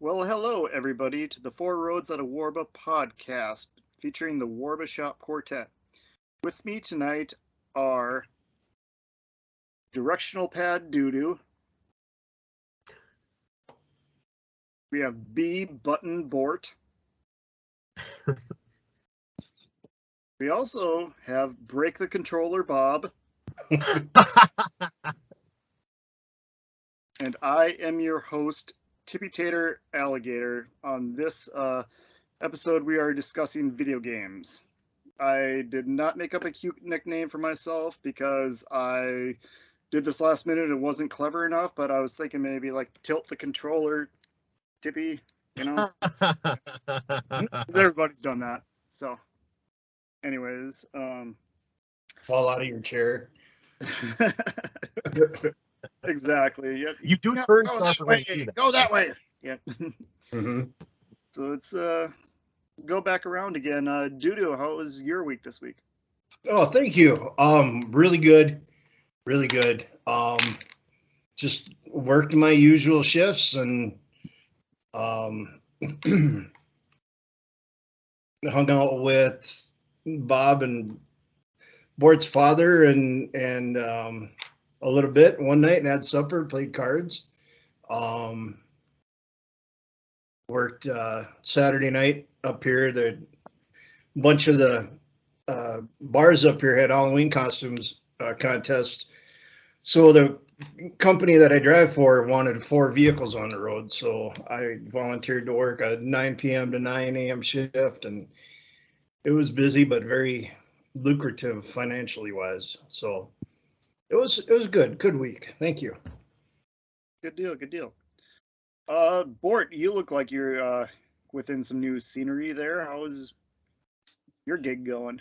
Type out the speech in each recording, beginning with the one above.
Well, hello everybody to the Four Roads Out of Warba podcast featuring the Warba Shop Quartet. With me tonight are Directional Pad Doodoo. We have B Button Bort. We also have Break the Controller Bob. And I am your host, Tippy Tater Alligator. On this episode, we are discussing video games. I did not make up a cute nickname for myself because I did this last minute and it wasn't clever enough, but I was thinking maybe like Tilt the Controller, Tippy, you know? Because everybody's done that. So, anyways. Fall out of your chair. Exactly. Yep. You do turn stuff way. Go that way. Yeah. Mm-hmm. So let's go back around again. Doodoo, how was your week this week? Oh, thank you. Really good. Really good. Just worked my usual shifts and hung out with Bob and Bort's father and a little bit one night and had supper, played cards. Worked Saturday night up here. The bunch of the bars up here had Halloween costumes contest. So the company that I drive for wanted 4 vehicles on the road. So I volunteered to work a 9 p.m. to 9 a.m. shift, and it was busy but very lucrative financially wise. So it was good week. Thank you. Good deal. Bort, you look like you're within some new scenery there. How's your gig going?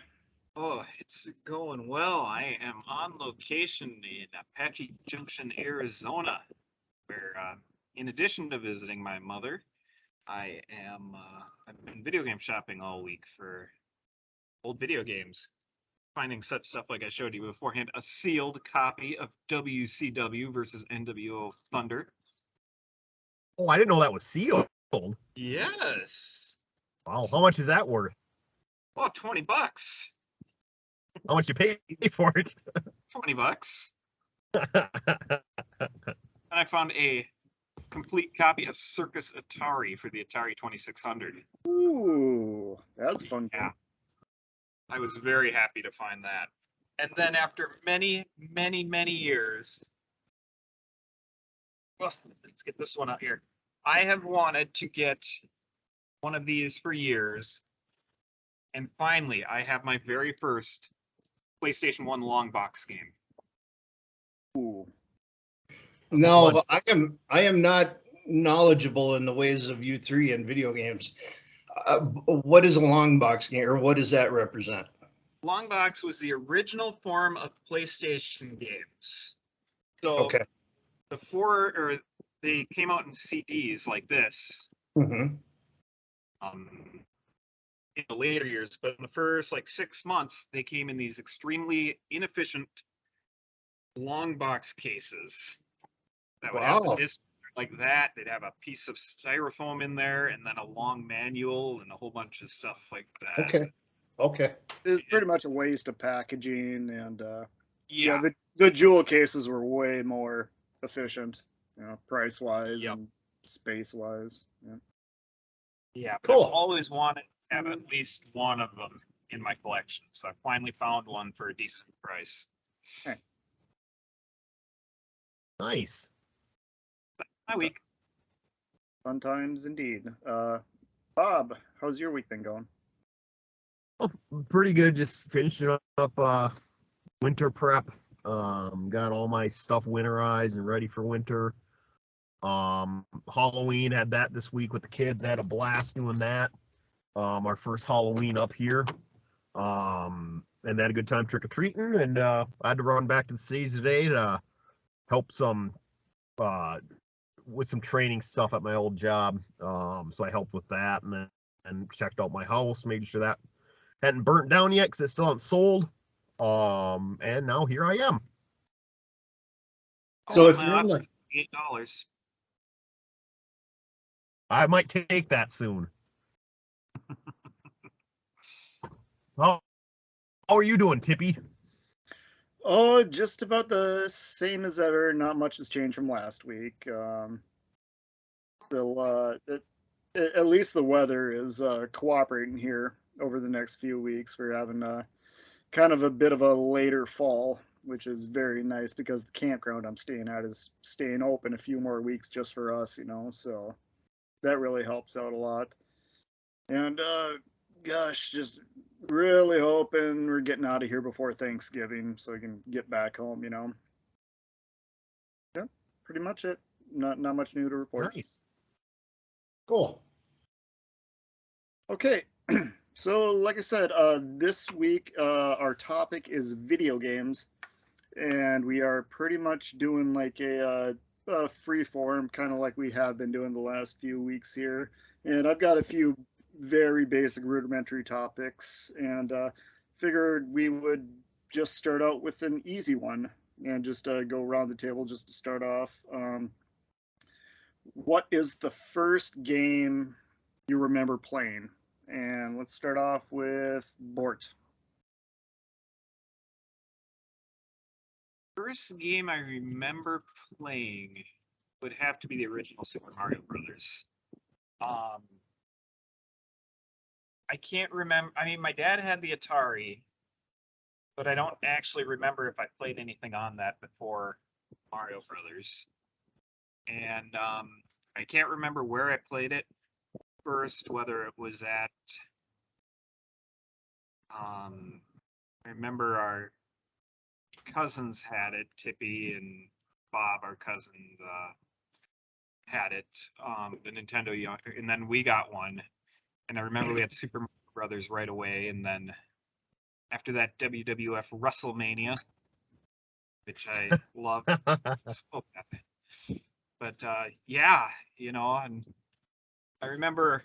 Oh, it's going well. I am on location in Apache Junction, Arizona, where in addition to visiting my mother, I've been video game shopping all week for old video games. Finding such stuff like I showed you beforehand, a sealed copy of WCW versus NWO Thunder. Oh, I didn't know that was sealed. Yes. Wow, how much is that worth? Oh, $20. How much you pay for it? $20. And I found a complete copy of Circus Atari for the Atari 2600. Ooh, that's fun. Yeah. I was very happy to find that. And then after many, many, many years, well, let's get this one out here. I have wanted to get one of these for years. And finally, I have my very first PlayStation 1 long box game. Ooh. No, I am not knowledgeable in the ways of you three in video games. What is a long box game, or what does that represent? Long box was the original form of PlayStation games. So Okay. they came out in CDs like this. Mm-hmm. In the later years, but in the first 6 months, they came in these extremely inefficient long box cases that would have the disc like that. They'd have a piece of styrofoam in there, and then a long manual and a whole bunch of stuff like that. Okay. It's pretty much a waste of packaging, and Yeah. the jewel cases were way more efficient, price wise Yep. and space wise. Yeah. Yeah, but Cool. I've always wanted to have at least one of them in my collection, so I finally found one for a decent price. Hey. Nice. My week. Fun times indeed. Bob, how's your week been going? Oh, pretty good. Just finishing up winter prep. Got all my stuff winterized and ready for winter. Halloween, had that this week with the kids. Had a blast doing that. Our first Halloween up here. And had a good time trick-or-treating. And I had to run back to the cities today to help some with some training stuff at my old job. So I helped with that and checked out my house, made sure that hadn't burnt down yet because it still hadn't sold. And now here I am. So if you're in the $8. I might take that soon. How are you doing, Tippy? Oh, just about the same as ever. Not much has changed from last week. Still, at least the weather is cooperating here over the next few weeks. We're having kind of a bit of a later fall, which is very nice because the campground I'm staying at is staying open a few more weeks just for us, so that really helps out a lot. And gosh, just really hoping we're getting out of here before Thanksgiving so we can get back home, Yeah, pretty much it. Not much new to report. Nice. cool. Okay, so like I said, this week our topic is video games, and we are pretty much doing like a free form, kind of like we have been doing the last few weeks here. And I've got a few very basic rudimentary topics, and figured we would just start out with an easy one and just go around the table just to start off. What is the first game you remember playing? And let's start off with Bort. First game I remember playing would have to be the original Super Mario Brothers. I can't remember. I mean, my dad had the Atari, but I don't actually remember if I played anything on that before Mario Brothers. And I can't remember where I played it first, whether it was at. I remember our cousins had it, Tippy and Bob, our cousins, had it, the Nintendo, and then we got one. And I remember we had Super Mario Brothers right away, and then after that, WWF WrestleMania, which I love so bad. But yeah, and I remember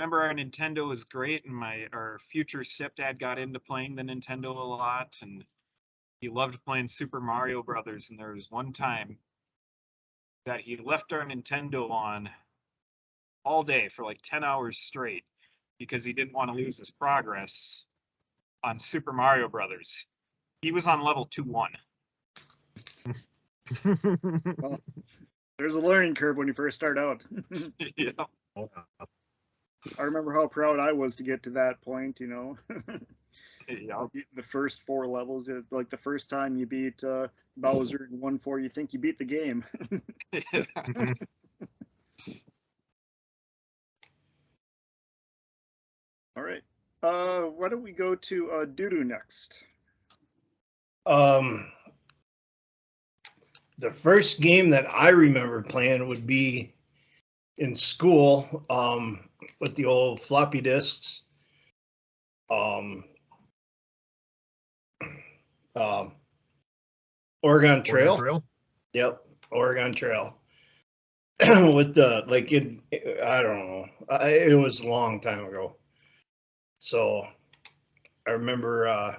our Nintendo was great, and our future stepdad got into playing the Nintendo a lot, and he loved playing Super Mario Brothers. And there was one time that he left our Nintendo on all day for like 10 hours straight because he didn't want to lose his progress on Super Mario Brothers. He was on level 2-1. Well, there's a learning curve when you first start out. Yeah. I remember how proud I was to get to that point, Yeah. The first 4 levels, like the first time you beat Bowser in 1-4, you think you beat the game. All right. Why don't we go to Dudu next? The first game that I remember playing would be in school, with the old floppy disks. Oregon Trail. Yep, Oregon Trail. With the I don't know. It was a long time ago. So I remember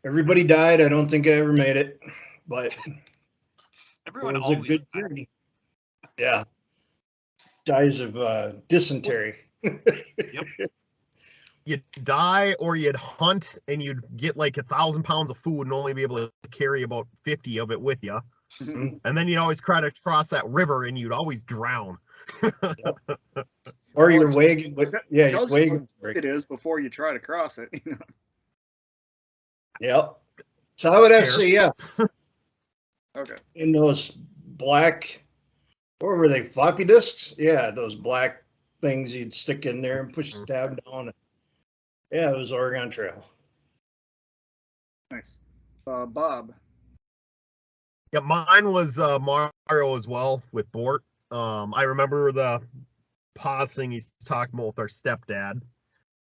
everybody died. I don't think I ever made it, but Everyone it was a always good journey. Yeah. Dies of dysentery. Yep. You'd die or you'd hunt and you'd get like 1,000 pounds of food and only be able to carry about 50 of it with you. Mhm. And then you'd always try to cross that river and you'd always drown. Or your wagon, yeah, your Tells you wagon. how big it is before you try to cross it. Yep. So I would have to Fair. say, yeah, Okay. in those black, what were they, floppy disks? Yeah, those black things you'd stick in there and push the tab down. Yeah, it was Oregon Trail. Nice. Bob. Yeah, mine was Mario as well with Bort. I remember the pause thing he's talking about with our stepdad.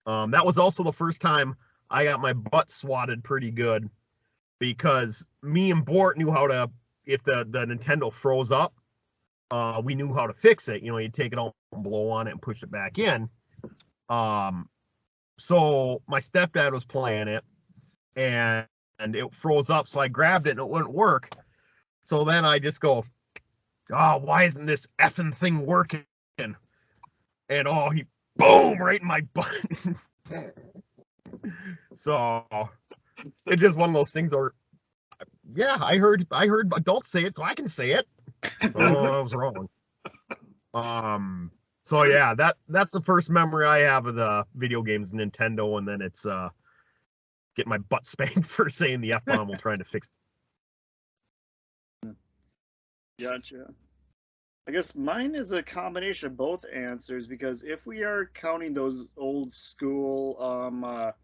That was also the first time I got my butt swatted pretty good because me and Bort knew how to, if the Nintendo froze up, we knew how to fix it. You know, you take it out and blow on it and push it back in. So my stepdad was playing it and it froze up. So I grabbed it and it wouldn't work. So then I just go, oh, why isn't this effing thing working? And oh, he boom right in my butt. So it's just one of those things where, yeah, I heard adults say it, so I can say it. Oh, I was wrong. So yeah, that's the first memory I have of the video games Nintendo, and then it's getting my butt spanked for saying the F-bomb while trying to fix it. Gotcha. I guess mine is a combination of both answers, because if we are counting those old school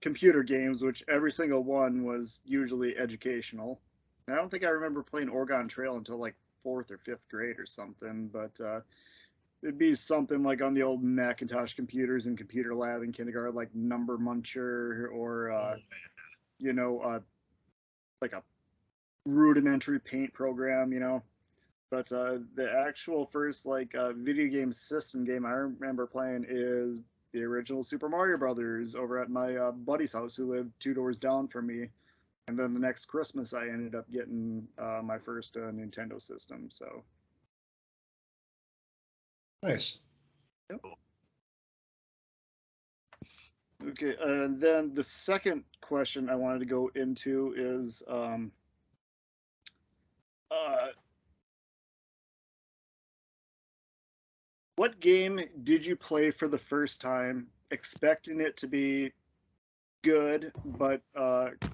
computer games, which every single one was usually educational. I don't think I remember playing Oregon Trail until like 4th or 5th grade or something, but it'd be something like on the old Macintosh computers in computer lab in kindergarten, like Number Muncher or, you know, like a rudimentary paint program, you know. But the actual first like video game system game I remember playing is the original Super Mario Brothers over at my buddy's house who lived 2 doors down from me. And then the next Christmas I ended up getting my first Nintendo system. So nice. Yep. Okay, and then the second question I wanted to go into is what game did you play for the first time expecting it to be good, but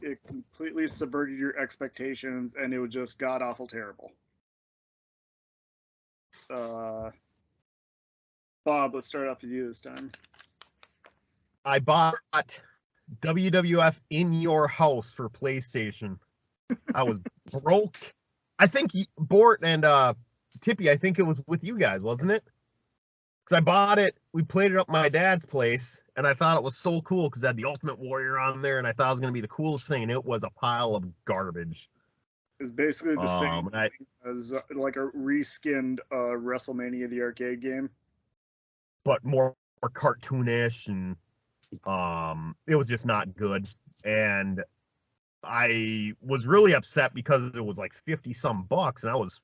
it completely subverted your expectations and it was just god awful terrible? Bob, let's start off with you this time. I bought WWF In Your House for PlayStation. I was broke. I think Bort and Tippy, I think it was with you guys, wasn't it? Because I bought it, we played it up at my dad's place, and I thought it was so cool because it had the Ultimate Warrior on there, and I thought it was going to be the coolest thing, and it was a pile of garbage. It's basically the same thing as like a reskinned WrestleMania, the arcade game. But more cartoonish, and it was just not good. And I was really upset because it was like 50 some bucks, and I was,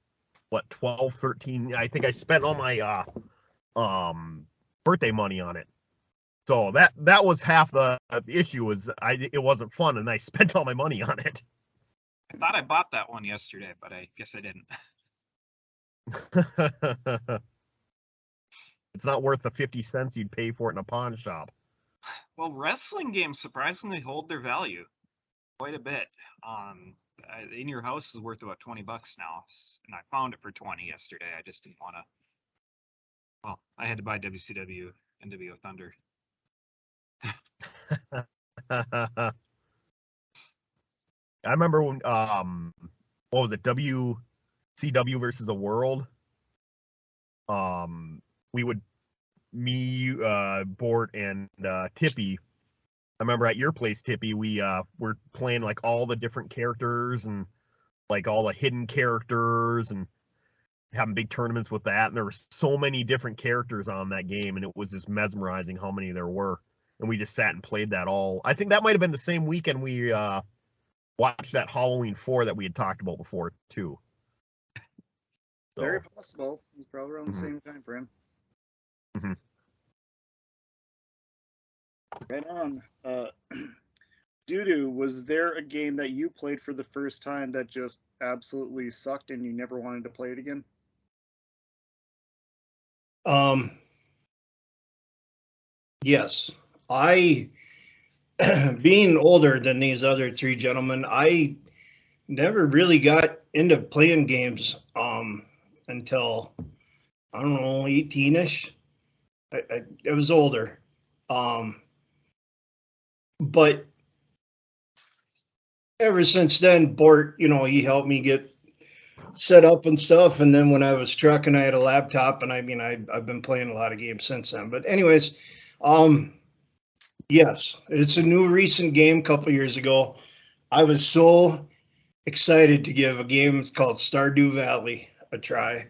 what, 12, 13. I think I spent all my birthday money on it. So that was half the issue, was it wasn't fun, and I spent all my money on it. I thought I bought that one yesterday, but I guess I didn't. It's not worth the 50 cents you'd pay for it in a pawn shop. Well, wrestling games surprisingly hold their value quite a bit. In Your House is worth about $20 now, and I found it for 20 yesterday. I just didn't want to. Well, I had to buy WCW NWO Thunder. I remember when what was it, WCW versus the World? We would, me, Bort, and Tippy. I remember at your place, Tippy, we were playing like all the different characters and like all the hidden characters and having big tournaments with that. And there were so many different characters on that game, and it was just mesmerizing how many there were. And we just sat and played that all. I think that might have been the same weekend we watched that Halloween 4 that we had talked about before too. So, very possible. It's probably around the same time frame. Mm-hmm. Right on. Doo-Doo, was there a game that you played for the first time that just absolutely sucked and you never wanted to play it again? Yes. I, being older than these other 3 gentlemen, I never really got into playing games until, I don't know, 18-ish. I was older. But ever since then, Bort, he helped me get set up and stuff. And then when I was trucking, I had a laptop, and I've been playing a lot of games since then. But anyways, yes, it's a new recent game a couple years ago. I was so excited to give a game called Stardew Valley a try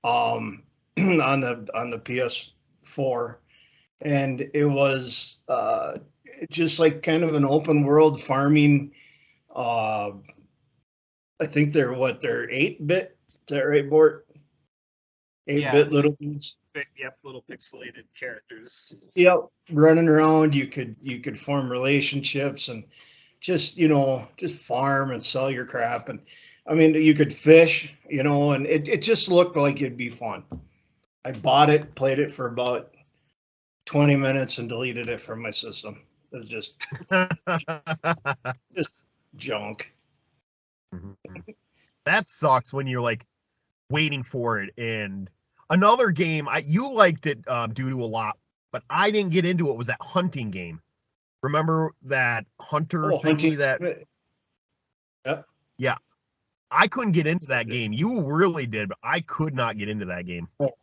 on the PS4, and it was just like kind of an open world farming. Uh, I think they're 8-bit. Is that right, Bort? 8-bit little dudes. Yep, little pixelated characters. Yep, running around. You could form relationships and just farm and sell your crap, and I mean you could fish, and it just looked like it'd be fun. I bought it, played it for about 20 minutes, and deleted it from my system. It was just junk. That sucks when you're like waiting for it. And another game you liked it due to a lot, but I didn't get into it. Was that hunting game? Remember that hunter thingy that? Yep. Yeah, I couldn't get into that game. You really did, but I could not get into that game. Oh,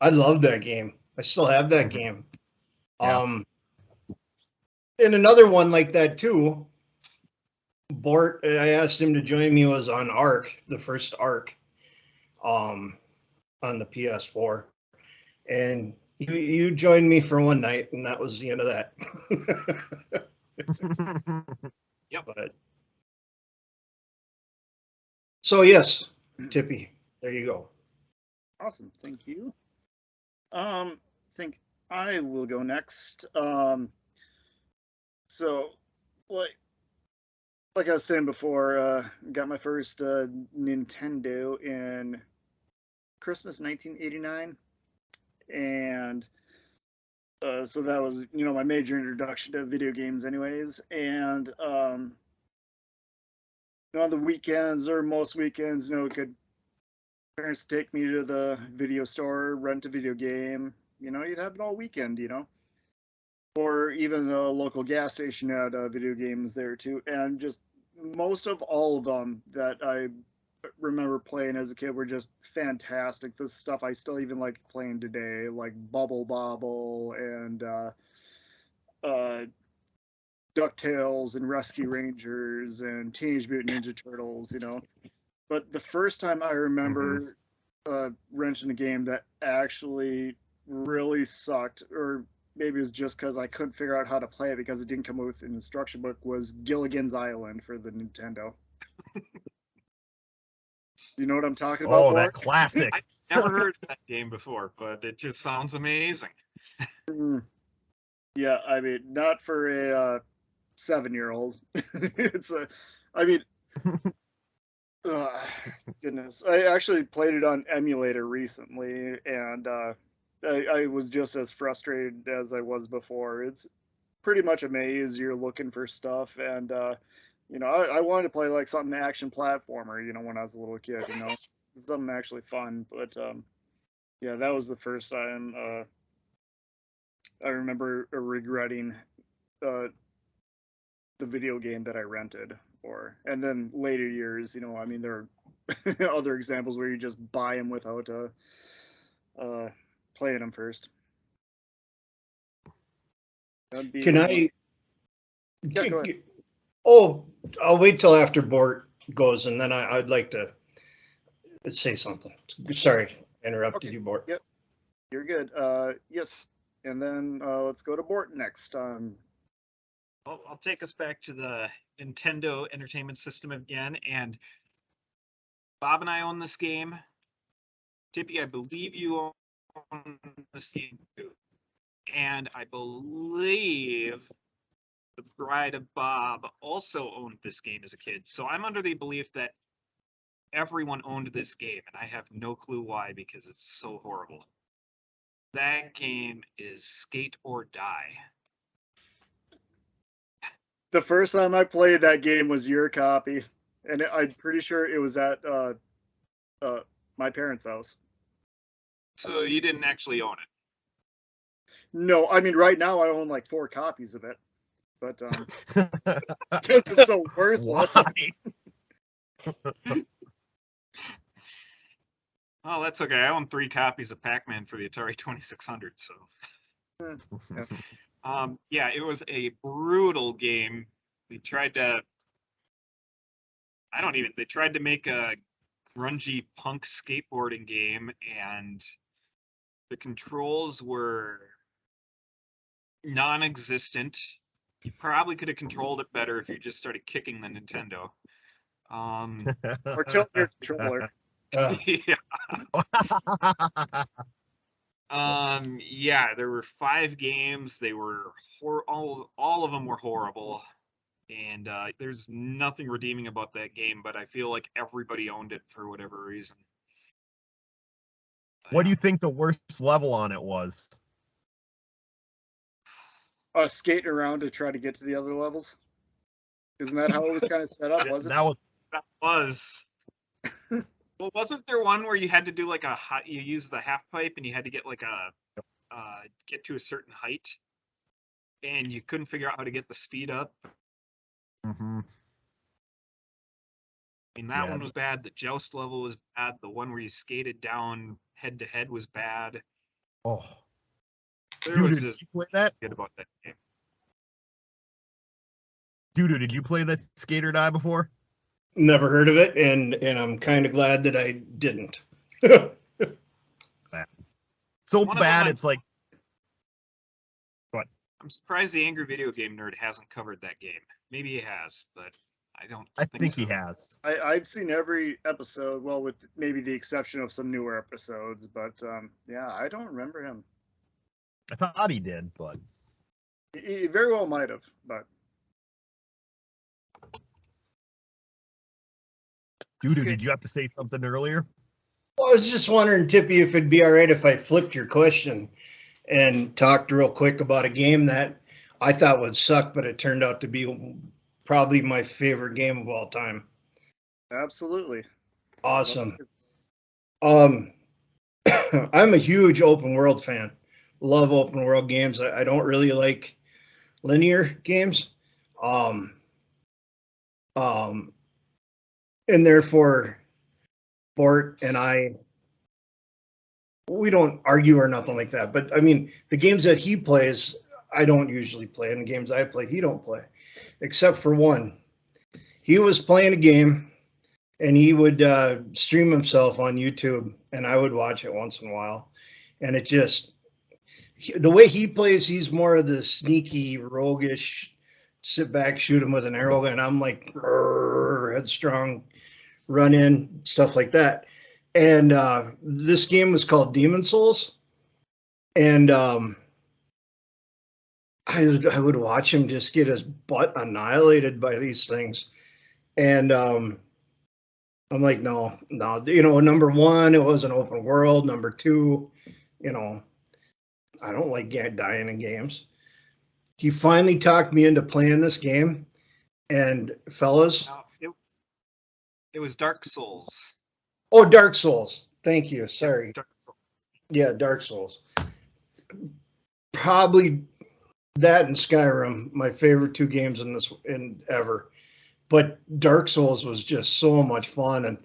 I love that game. I still have that game. Yeah. And another one like that too. Bort, I asked him to join me, was on Ark, the first Ark, on the PS4, and you joined me for one night, and that was the end of that. Yep. But so yes, Tippy, there you go. Awesome, thank you. Think I will go next. So, like I was saying before, got my first Nintendo in Christmas 1989, and so that was my major introduction to video games, anyways. And on the weekends or most weekends, parents take me to the video store, rent a video game. You'd have it all weekend, or even a local gas station had video games there too. And just most of all of them that I remember playing as a kid were just fantastic. The stuff I still even like playing today, like Bubble Bobble and DuckTales and Rescue Rangers and Teenage Mutant Ninja Turtles, But the first time I remember renting a game that actually really sucked, or maybe it was just because I couldn't figure out how to play it because it didn't come with an instruction book, was Gilligan's Island for the Nintendo. You know what I'm talking about? Oh, that classic. I've never heard of that game before, but it just sounds amazing. Yeah, I mean, not for a 7-year-old. Goodness. I actually played it on emulator recently, and I was just as frustrated as I was before. It's pretty much a maze. You're looking for stuff, and I wanted to play like something action platformer, when I was a little kid, something actually fun. But yeah, that was the first time I remember regretting the video game that I rented. And then later years, there are other examples where you just buy them without playing them first. Can I? Yeah, go ahead. Oh, I'll wait till after Bort goes, and then I'd like to say something. Sorry, interrupted you, Bort. Yep, you're good. Yes, and then let's go to Bort next. I'll take us back to the Nintendo Entertainment System again, and Bob and I own this game. Tippy, I believe you own this game too. And I believe the bride of Bob also owned this game as a kid. So I'm under the belief that everyone owned this game, and I have no clue why, because it's so horrible. That game is Skate or Die. The first time I played that game was your copy, and I'm pretty sure it was at my parents' house. So you didn't actually own it? No, I mean right now I own like 4 copies of it, but because it's so worthless. Oh, that's okay. I own 3 copies of Pac-Man for the Atari 2600, so. Yeah, it was a brutal game. They tried to make a grungy punk skateboarding game, and the controls were non-existent. You probably could have controlled it better if you just started kicking the Nintendo. Or tilt your controller. Yeah. Yeah, there were 5 games. They were all of them were horrible. And there's nothing redeeming about that game, but I feel like everybody owned it for whatever reason. What do you think the worst level on it was? Skating around to try to get to the other levels. Isn't that how it was kind of set up? Was it? That was. Well, wasn't there one where you had to do like you use the half pipe and you had to get like get to a certain height, and you couldn't figure out how to get the speed up? Mm-hmm. I mean, that one was bad. The joust level was bad. The one where you skated down head to head was bad. Oh, There was did just you play that? good about that game. Dude, did you play the Skate or Die before? Never heard of it, and I'm kind of glad that I didn't. So One of bad, them it's like. What? I'm surprised the Angry Video Game Nerd hasn't covered that game. Maybe he has, but I don't. I think so. he has. I've seen every episode, well, with maybe the exception of some newer episodes, but yeah, I don't remember him. I thought he did, but He very well might have, but. Dude, Okay. did you have to say something earlier? Well, I was just wondering, Tippy, if it'd be all right if I flipped your question and talked real quick about a game that I thought would suck, but it turned out to be probably my favorite game of all time. Absolutely. Awesome. I'm a huge open world fan. Love open world games. I don't really like linear games. And therefore, Bort and we don't argue or nothing like that. But I mean, the games that he plays, I don't usually play, and the games I play, he don't play, except for one. He was playing a game, and he would stream himself on YouTube, and I would watch it once in a while. And it just, the way he plays, he's more of the sneaky, roguish, sit back, shoot him with an arrow, and I'm like headstrong, run in, stuff like that. And this game was called Demon Souls, and I would watch him just get his butt annihilated by these things, and I'm like, no, number one, it was an open world. Number two, I don't like dying in games. He finally talked me into playing this game, and fellas. No, it was Dark Souls. Oh, Dark Souls. Thank you. Sorry. Dark Souls. Yeah, Dark Souls. Probably that and Skyrim, my favorite 2 games in ever. But Dark Souls was just so much fun, and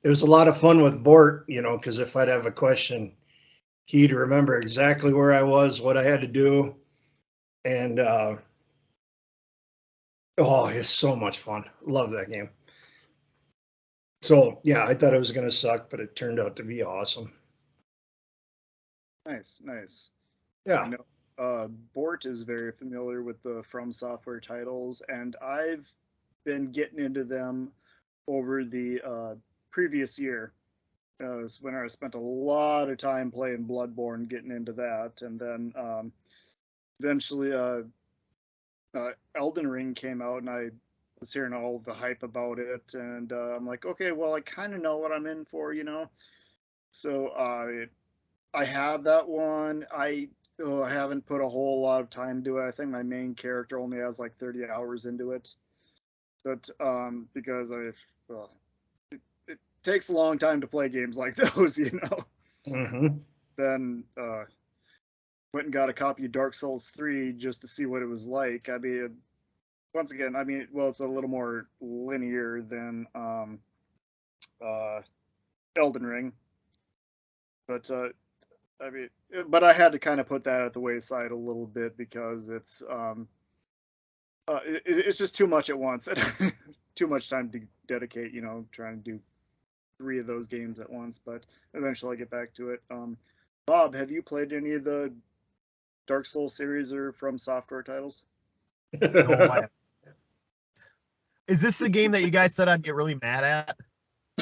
it was a lot of fun with Bort, because if I'd have a question, he'd remember exactly where I was, what I had to do, and it's so much fun. Love that game. So yeah, I thought it was going to suck, but it turned out to be awesome. Nice. Yeah. Bort is very familiar with the From Software titles, and I've been getting into them over the previous year. When I spent a lot of time playing Bloodborne, getting into that, and then eventually Elden Ring came out, and I was hearing all the hype about it, and I'm like, okay, well, I kind of know what I'm in for, So I have that one. I haven't put a whole lot of time into it. I think my main character only has like 30 hours into it, but because it takes a long time to play games like those, Mm-hmm. Then went and got a copy of Dark Souls 3 just to see what it was like. I mean, once again, I mean, well, it's a little more linear than Elden Ring, but I mean, but I had to kind of put that at the wayside a little bit because it's just too much at once and too much time to dedicate, you know, trying to do 3 of those games at once. But eventually I get back to it. Bob, have you played any of the Dark Souls series or From Software titles? No, is this the game that you guys said I'd get really mad at?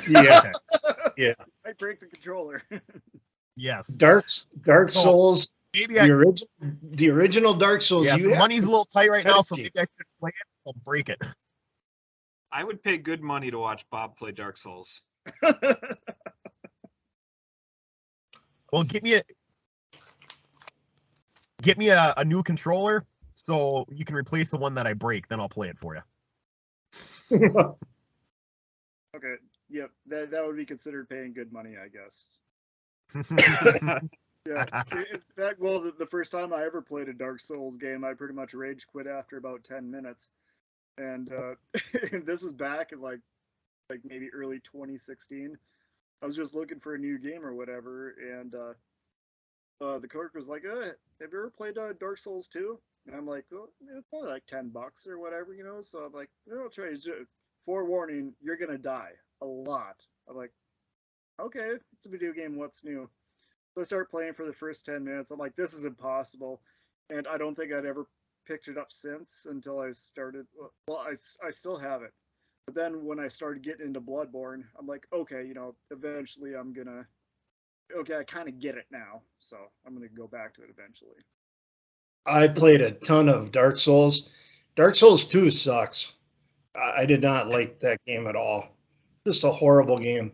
Yeah. Yeah. I break the controller. Yes. Dark Souls. Maybe The original Dark Souls. Yeah, so money's a little tight right now, so maybe I should play it. I'll break it. I would pay good money to watch Bob play Dark Souls. Well, get me a new controller so you can replace the one that I break. Then I'll play it for you. Okay. Yep. That would be considered paying good money, I guess. Yeah. In fact, well, the first time I ever played a Dark Souls game, I pretty much rage quit after about 10 minutes. And this was back in like maybe early 2016. I was just looking for a new game or whatever, and the clerk was like, "Have you ever played Dark Souls 2?" And I'm like, "Well, it's only like $10 or whatever, you know." So I'm like, "I'll try it. Forewarning, you're gonna die a lot." I'm like, "Okay, it's a video game. What's new?" So I start playing for the first 10 minutes. I'm like, "This is impossible," and I don't think I'd ever picked it up since until I started. Well, I still have it. But then when I started getting into Bloodborne, I'm like, okay, you know, eventually okay, I kind of get it now. So I'm going to go back to it eventually. I played a ton of Dark Souls. Dark Souls 2 sucks. I did not like that game at all. Just a horrible game.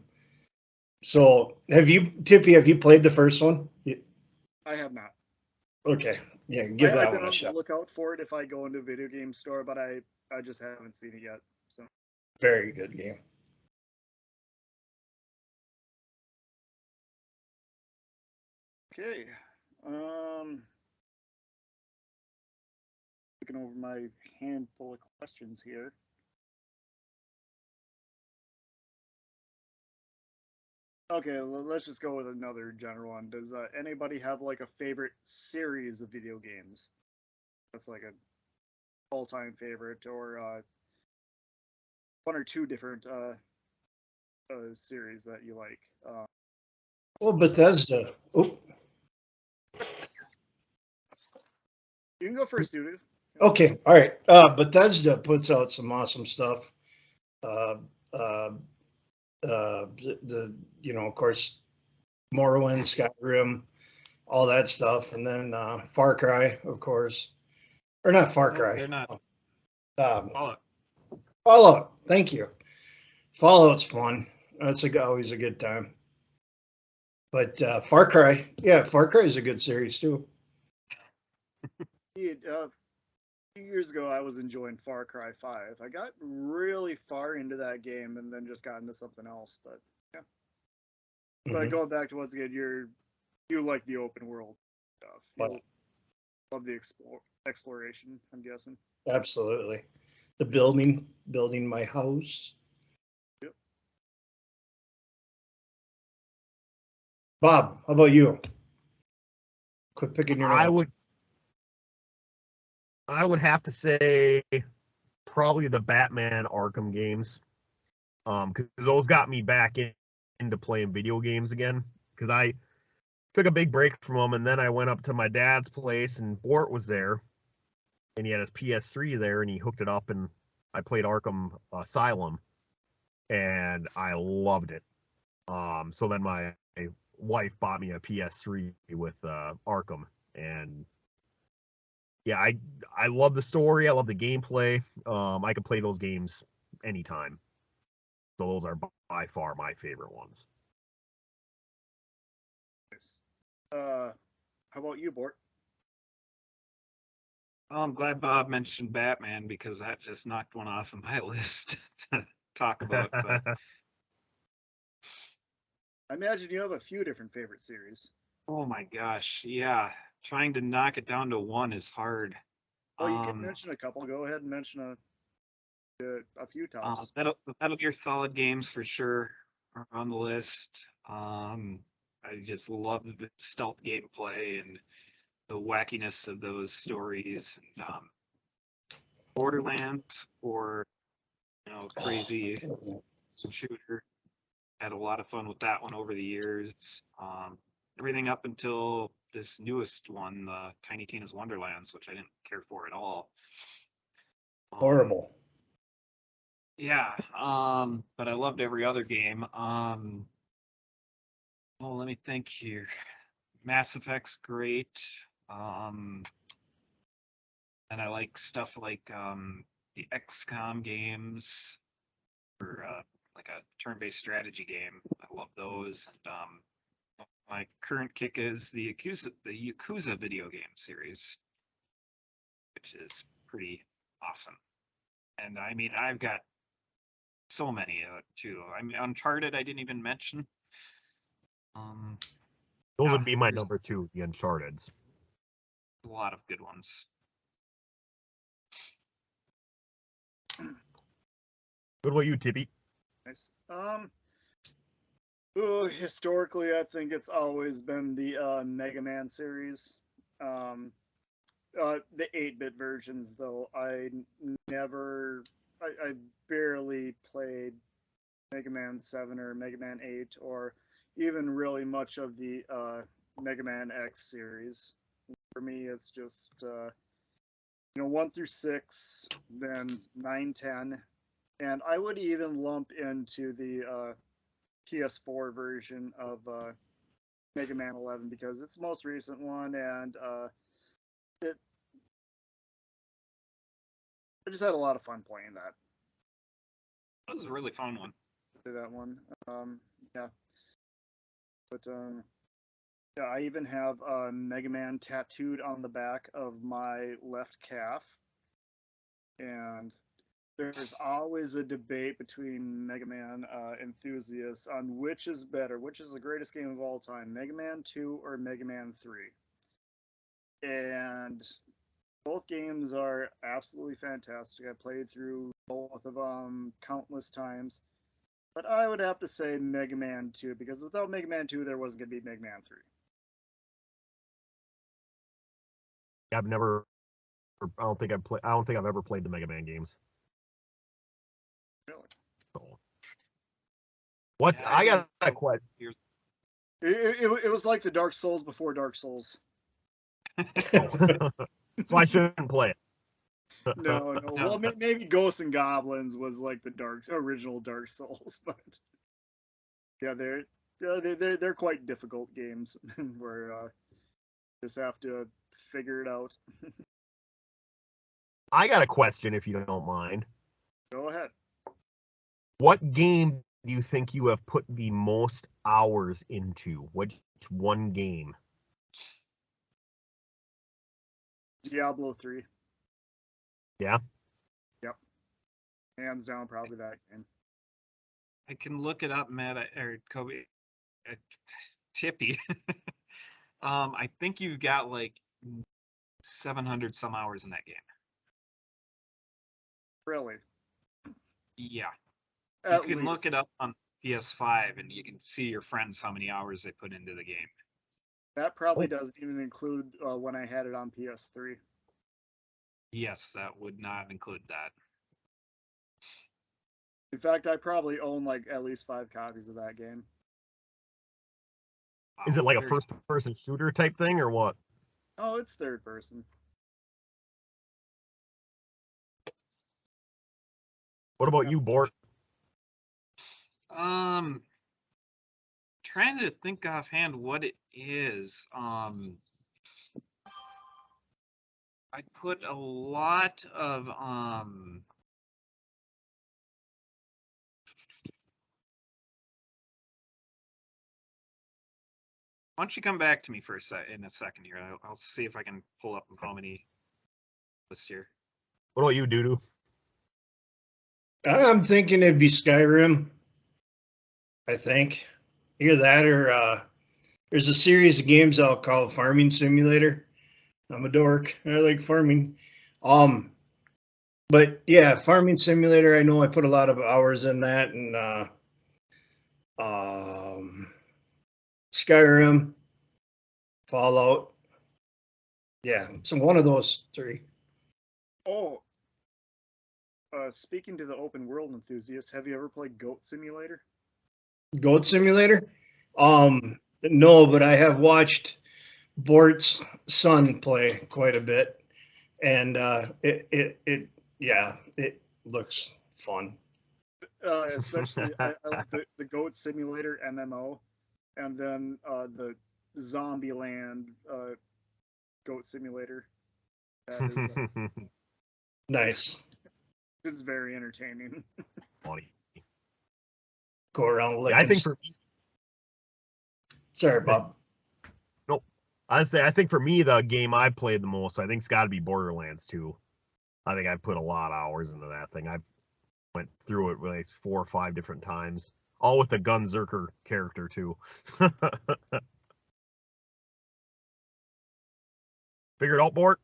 So Tippy, have you played the first one? I have not. Okay. Yeah, give that I've been one a on shot. the lookout for it if I go into a video game store, but I just haven't seen it yet. So Very good game. okay. Looking over my handful of questions here. Okay, let's just go with another general one. Does anybody have like a favorite series of video games? That's like a all-time favorite, or 1 or 2 different series that you like. Well, Bethesda. Oh, You can go first, dude. okay. All right. Bethesda puts out some awesome stuff. Of course, Morrowind, Skyrim, all that stuff, and then Far Cry, of course, or not Far No, Cry. they're not. Fallout. Fallout. Thank you. Fallout's fun. That's always a good time. But Far Cry, yeah, Far Cry is a good series too. A few years ago, I was enjoying Far Cry 5. I got really far into that game and then just got into something else. But yeah. But going back to once again, you like the open world stuff. You love the exploration, I'm guessing. Absolutely. The building my house. Yep. Bob, how about you? Quit picking your nose. I would have to say probably the Batman Arkham games. Because those got me back into playing video games again. Because I took a big break from them, and then I went up to my dad's place, and Bort was there, and he had his PS3 there, and he hooked it up, and I played Arkham Asylum, and I loved it. So then my wife bought me a PS3 with Arkham, and yeah, I love the story. I love the gameplay. I can play those games anytime. So those are by far my favorite ones. How about you, Bort? Well, I'm glad Bob mentioned Batman because that just knocked one off of my list to talk about. But I imagine you have a few different favorite series. oh my gosh, yeah. trying to knock it down to one is hard. Oh, you can mention a couple. Go ahead and mention a few tops. That'll be your solid games for sure are on the list. I just love the stealth gameplay and the wackiness of those stories. And, Borderlands, or crazy shooter. Had a lot of fun with that one over the years. Everything up until this newest one, the Tiny Tina's Wonderlands, which I didn't care for at all. Horrible. Yeah, but I loved every other game. Well, let me think here. Mass Effect's great. And I like stuff like the XCOM games, or like a turn-based strategy game. I love those. And my current kick is the Yakuza video game series, which is pretty awesome. And I mean, I've got so many too. I mean, Uncharted I didn't even mention. Those would be my number 2, the Uncharted's. A lot of good ones. What about you, Tippy? Nice. Historically, I think it's always been the Mega Man series. The 8-bit versions, though, I barely played Mega Man 7 or Mega Man 8, or even really much of the Mega Man X series. For me, it's just 1 through 6, then 9, 10, and I would even lump into the PS4 version of Mega Man 11 because it's the most recent one, and I just had a lot of fun playing that. That was a really fun one. That one, yeah. But yeah, I even have Mega Man tattooed on the back of my left calf, and there's always a debate between Mega Man enthusiasts on which is better, which is the greatest game of all time, Mega Man 2 or Mega Man 3. And both games are absolutely fantastic. I played through both of them countless times. But I would have to say Mega Man 2, because without Mega Man 2, there wasn't going to be Mega Man 3. I don't think I've ever played the Mega Man games. Really? So. What? Yeah, I got a question. It was like the Dark Souls before Dark Souls. So I shouldn't play it. No. Well, maybe Ghosts and Goblins was like the original Dark Souls, but yeah, they're quite difficult games where you just have to figure it out. I got a question, if you don't mind. Go ahead. What game do you think you have put the most hours into? Which one game? Diablo 3. Yeah? Yep. Hands down, probably that game. I can look it up, Matt, or Kobe, Tippy. I think you've got like 700 some hours in that game. Really? Yeah. At You can least. look it up on PS5 and you can see your friends how many hours they put into the game. That probably doesn't even include when I had it on PS3. Yes, that would not include that. In fact, I probably own like at least 5 copies of that game. Wow, Is it like a very- first-person shooter type thing, or what? Oh, it's third person. What about you, Bort? Trying to think offhand what it is. I put a lot of why don't you come back to me for in a second here? I'll see if I can pull up how many list here. What about you, Doodoo? I'm thinking it'd be Skyrim. I think. Either that or there's a series of games I'll call Farming Simulator. I'm a dork. I like farming. But yeah, Farming Simulator, I know I put a lot of hours in that, and Skyrim, Fallout. Yeah, so one of those three. Oh, speaking to the open world enthusiast, have you ever played Goat Simulator? Goat Simulator? No, but I have watched Bort's son play quite a bit, and it looks fun. Especially, I like the Goat Simulator MMO, and then the Zombieland Goat Simulator. That is Nice. it's very entertaining. Funny. Go around licking. Yeah, I think for me, Sorry, Bob. nope. I'd say I think for me the game I played the most, I think it's got to be Borderlands 2. I think I put a lot of hours into that thing. I went through it like 4 or 5 different times, all with the Gunzerker character too. Figured out, Bort?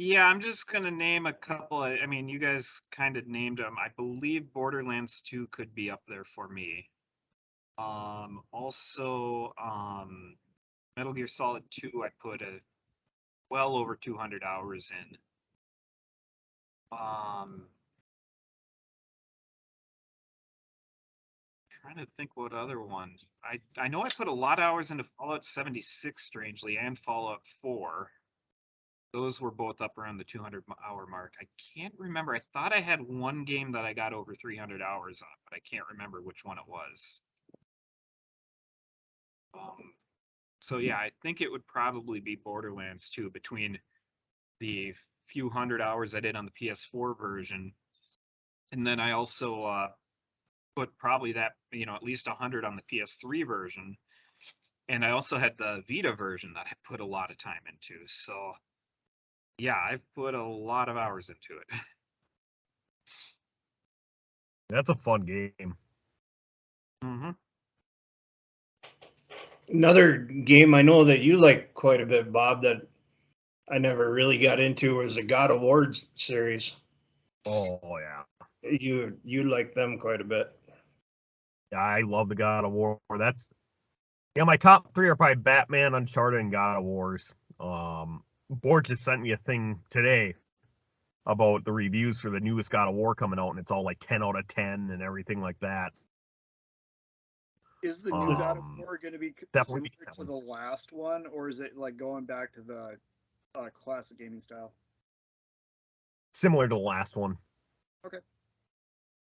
Yeah, I'm just gonna name a couple. I mean, you guys kind of named them. I believe Borderlands 2 could be up there for me. Also, Metal Gear Solid 2, I put well over 200 hours in. Trying to think what other ones. I know I put a lot of hours into Fallout 76, strangely, and Fallout 4. Those were both up around the 200-hour mark. I can't remember. I thought I had one game that I got over 300 hours on, but I can't remember which one it was. So yeah, I think it would probably be Borderlands 2 between the few hundred hours I did on the PS4 version, and then I also put probably that, at least 100 on the PS3 version, and I also had the Vita version that I put a lot of time into. So yeah, I've put a lot of hours into it. That's a fun game. Mm-hmm. Another game I know that you like quite a bit, Bob, that I never really got into was the God of War series. Oh yeah. You like them quite a bit. Yeah, I love the God of War. That's my top 3 are probably Batman, Uncharted, and God of Wars. Bort just sent me a thing today about the reviews for the newest God of War coming out, and it's all like 10 out of 10 and everything like that. Is the new God of War going to be similar to the last one, or is it like going back to the classic gaming style? Similar to the last one. Okay.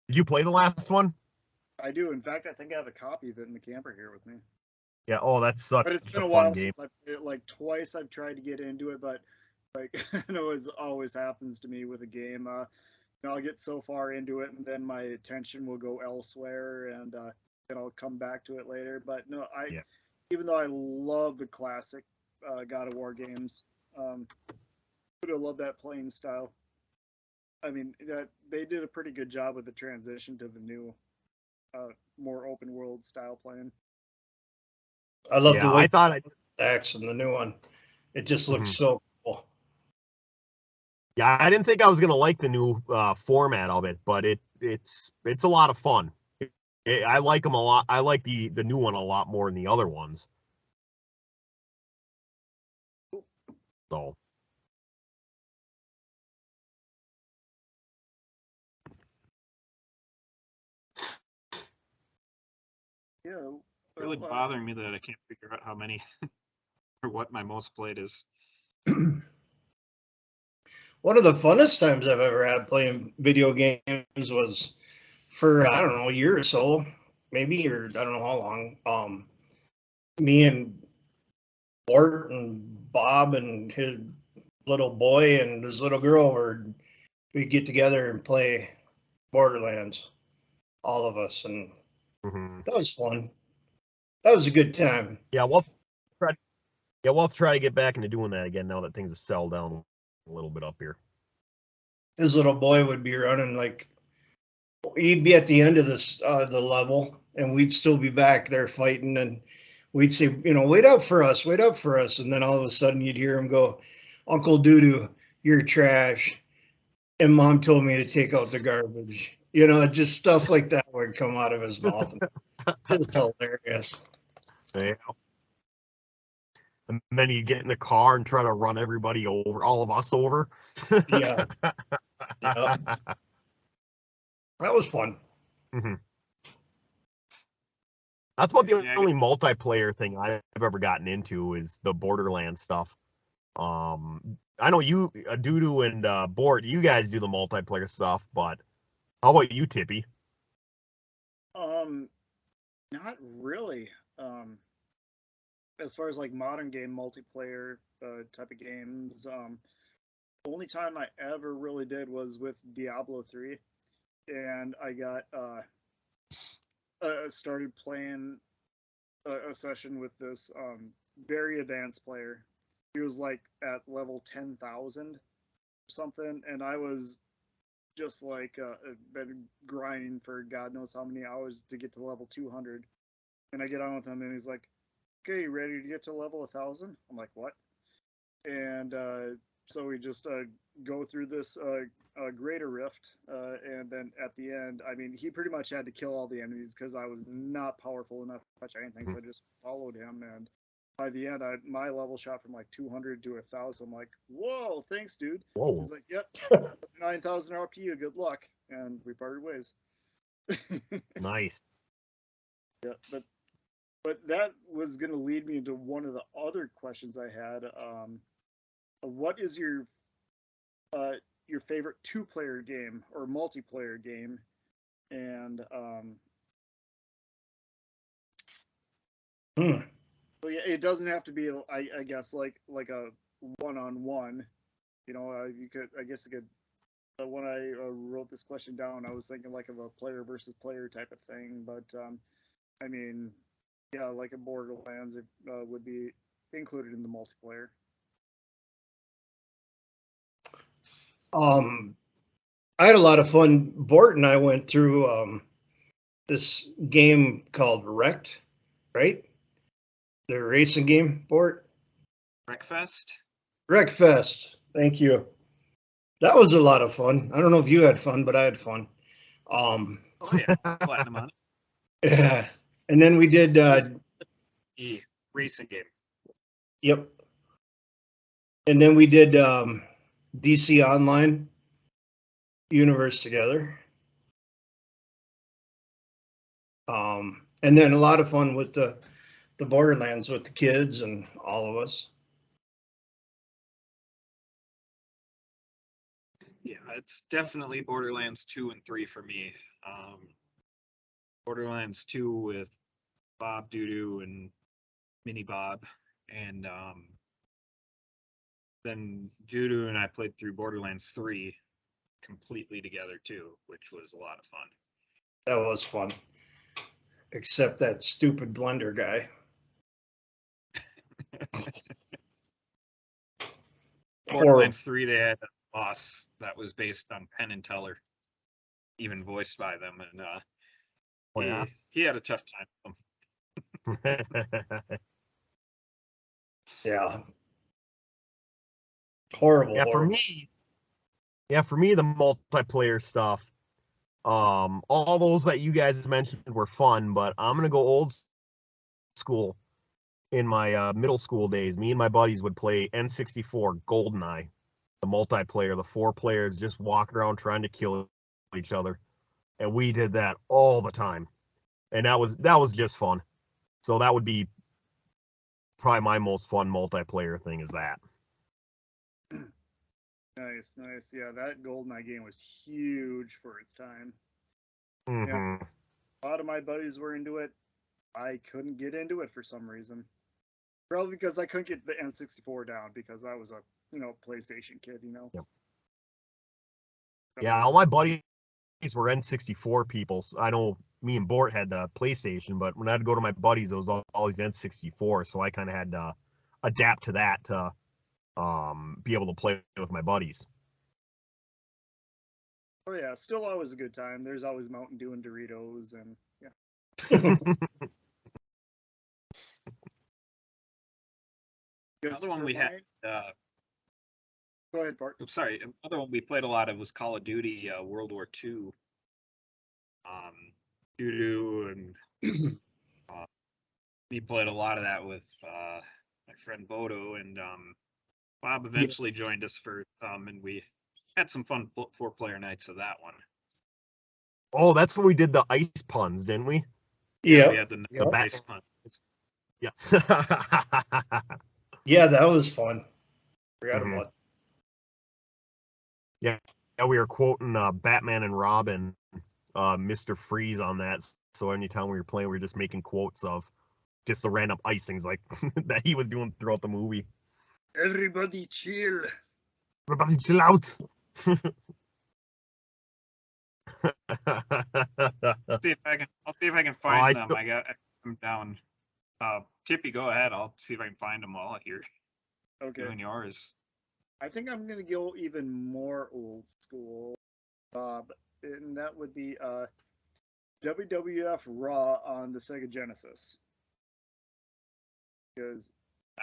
Did you play the last one? I do. In fact, I think I have a copy of it in the camper here with me. Yeah. Oh, that's such but it's been a while fun game. since I've played it. Like twice I've tried to get into it, but like I know as always happens to me with a game, I'll get so far into it and then my attention will go elsewhere, and then I'll come back to it later. But no, even though I love the classic God of War games, I love that playing style. I mean, that they did a pretty good job with the transition to the new, more open world style playing. I love the way I thought acts in the new one. It just looks so cool. Yeah, I didn't think I was gonna like the new format of it, but it's a lot of fun. I like them a lot. I like the new one a lot more than the other ones. So. Yeah. It's really bothering me that I can't figure out how many or what my most played is. One of the funnest times I've ever had playing video games was for, I don't know, a year or so, maybe, or I don't know how long. Me and Bort and Bob and his little boy and his little girl we'd get together and play Borderlands, all of us, and that was fun. That was a good time. Yeah, we'll try to get back into doing that again now that things have settled down a little bit up here. His little boy would be running he'd be at the end of the level, and we'd still be back there fighting, and we'd say, wait up for us, wait up for us. And then all of a sudden you'd hear him go, Uncle Doodoo, you're trash. And Mom told me to take out the garbage. Just stuff like that would come out of his mouth. Just hilarious. Yeah. And then you get in the car and try to run everybody over, all of us over. Yeah. Yep. That was fun. Mm-hmm. That's about the Yeah, only multiplayer thing I've ever gotten into is the Borderlands stuff. I know you, Doodoo and Bort, you guys do the multiplayer stuff, but how about you, Tippy? Not really. As far as like modern game multiplayer type of games, the only time I ever really did was with Diablo 3, and I got started playing a session with this very advanced player. He was like at level 10,000 or something, and I was just like been grinding for God knows how many hours to get to level 200. And I get on with him, and he's like, "Okay, you ready to get to level 1,000?" I'm like, "What?" And so we just go through this greater rift, and then at the end, I mean, he pretty much had to kill all the enemies because I was not powerful enough to touch anything, so I just followed him, and by the end, my level shot from like 200 to 1,000. I'm like, "Whoa, thanks, dude." Whoa. He's like, "Yep, 9,000 RPU, good luck," and we parted ways. Nice. Yeah, but that was going to lead me into one of the other questions I had. What is your favorite two-player game or multiplayer game? And so yeah, it doesn't have to be, I guess, like a one-on-one. You could, I guess, it could. When I wrote this question down, I was thinking like of a player versus player type of thing. But I mean, yeah, like a Borderlands, it would be included in the multiplayer. I had a lot of fun. Bort and I went through this game called Wrecked, right? The racing game, Bort? Wreckfest? Wreckfest. Thank you. That was a lot of fun. I don't know if you had fun, but I had fun. Oh yeah, platinum on it. Yeah. And then we did The racing game. yep. And then we did DC Online Universe together. And then a lot of fun with the Borderlands with the kids and all of us. Yeah, it's definitely Borderlands 2 and 3 for me. Borderlands 2 with Bawb, Doodoo, and Mini Bawb, and then Doodoo and I played through Borderlands 3 completely together too, which was a lot of fun. That was fun. Except that stupid blender guy. Borderlands 3, they had a boss that was based on Penn and Teller, even voiced by them, and he had a tough time with them. Yeah. Horrible. Yeah, horrible. for me, the multiplayer stuff, all those that you guys mentioned were fun, but I'm gonna go old school. In my middle school days, me and my buddies would play N64 GoldenEye, the multiplayer, the 4 players just walking around trying to kill each other, and we did that all the time, and that was just fun. So that would be probably my most fun multiplayer thing is that. Nice. Yeah, that GoldenEye game was huge for its time. Mm-hmm. Yeah, a lot of my buddies were into it. I couldn't get into it for some reason. Probably because I couldn't get the N64 down because I was a PlayStation kid. Yep. Yeah, all my buddies were N64 people. So I know me and Bort had the PlayStation, but when I'd go to my buddies, it was always N64. So I kind of had to adapt to that to be able to play with my buddies. Oh yeah, still always a good time. There's always Mountain Dew and Doritos, and yeah. Another one we had. Go ahead, Bart. I'm sorry. Another one we played a lot of was Call of Duty World War II. Doo-doo and we played a lot of that with my friend Bodo, and Bob eventually joined us for and we had some fun 4-player nights of that one. Oh, that's when we did the ice puns, didn't we? Yeah. We had the ice puns. Yeah. Yeah, that was fun. Forgot about. Yeah, we were quoting Batman and Robin, Mr. Freeze on that. So anytime we were playing, we were just making quotes of just the random icings like that he was doing throughout the movie. Everybody chill. Everybody chill out. See if I'll see if I can find them. I got them down. Tippy, go ahead. I'll see if I can find them while you're doing yours. I think I'm gonna go even more old school, Bob, and that would be WWF Raw on the Sega Genesis. Because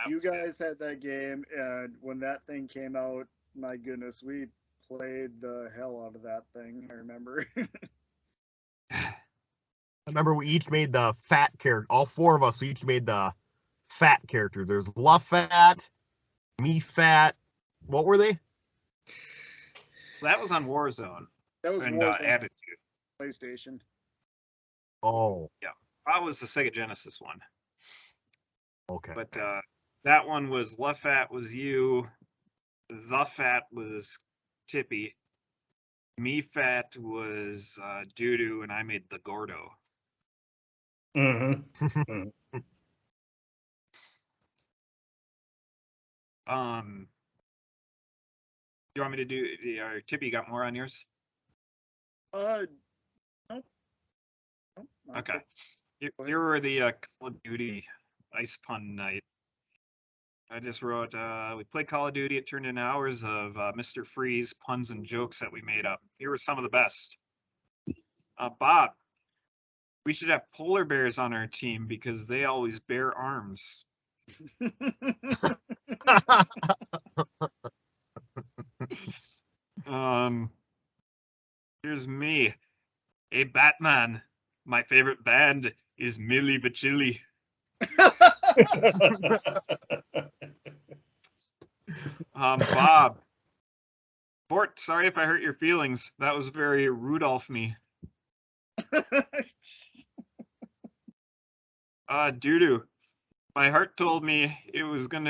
you guys had that game, and when that thing came out, my goodness, we played the hell out of that thing. I remember. I remember we each made the fat character. All four of us, we each made the fat characters. There's Fat, Me Fat. What were they? That was on Warzone. That was and Warzone. Attitude. PlayStation. Oh. Yeah. That was the Sega Genesis one. Okay. But that one was Fat was you. The Fat was Tippy. Me Fat was Doo-doo, and I made the Gordo. Mm-hmm. You want me to do? Tippy, you got more on yours? Nope. Okay. You were the Call of Duty ice pun night. I just wrote, we played Call of Duty. It turned into hours of Mr. Freeze puns and jokes that we made up. Here were some of the best. Bob, we should have polar bears on our team because they always bear arms. Here's me. Hey, Batman. My favorite band is Milli Vanilli. Bob. Bort, sorry if I hurt your feelings. That was very Rudolph me. Doo-doo. My heart told me it was going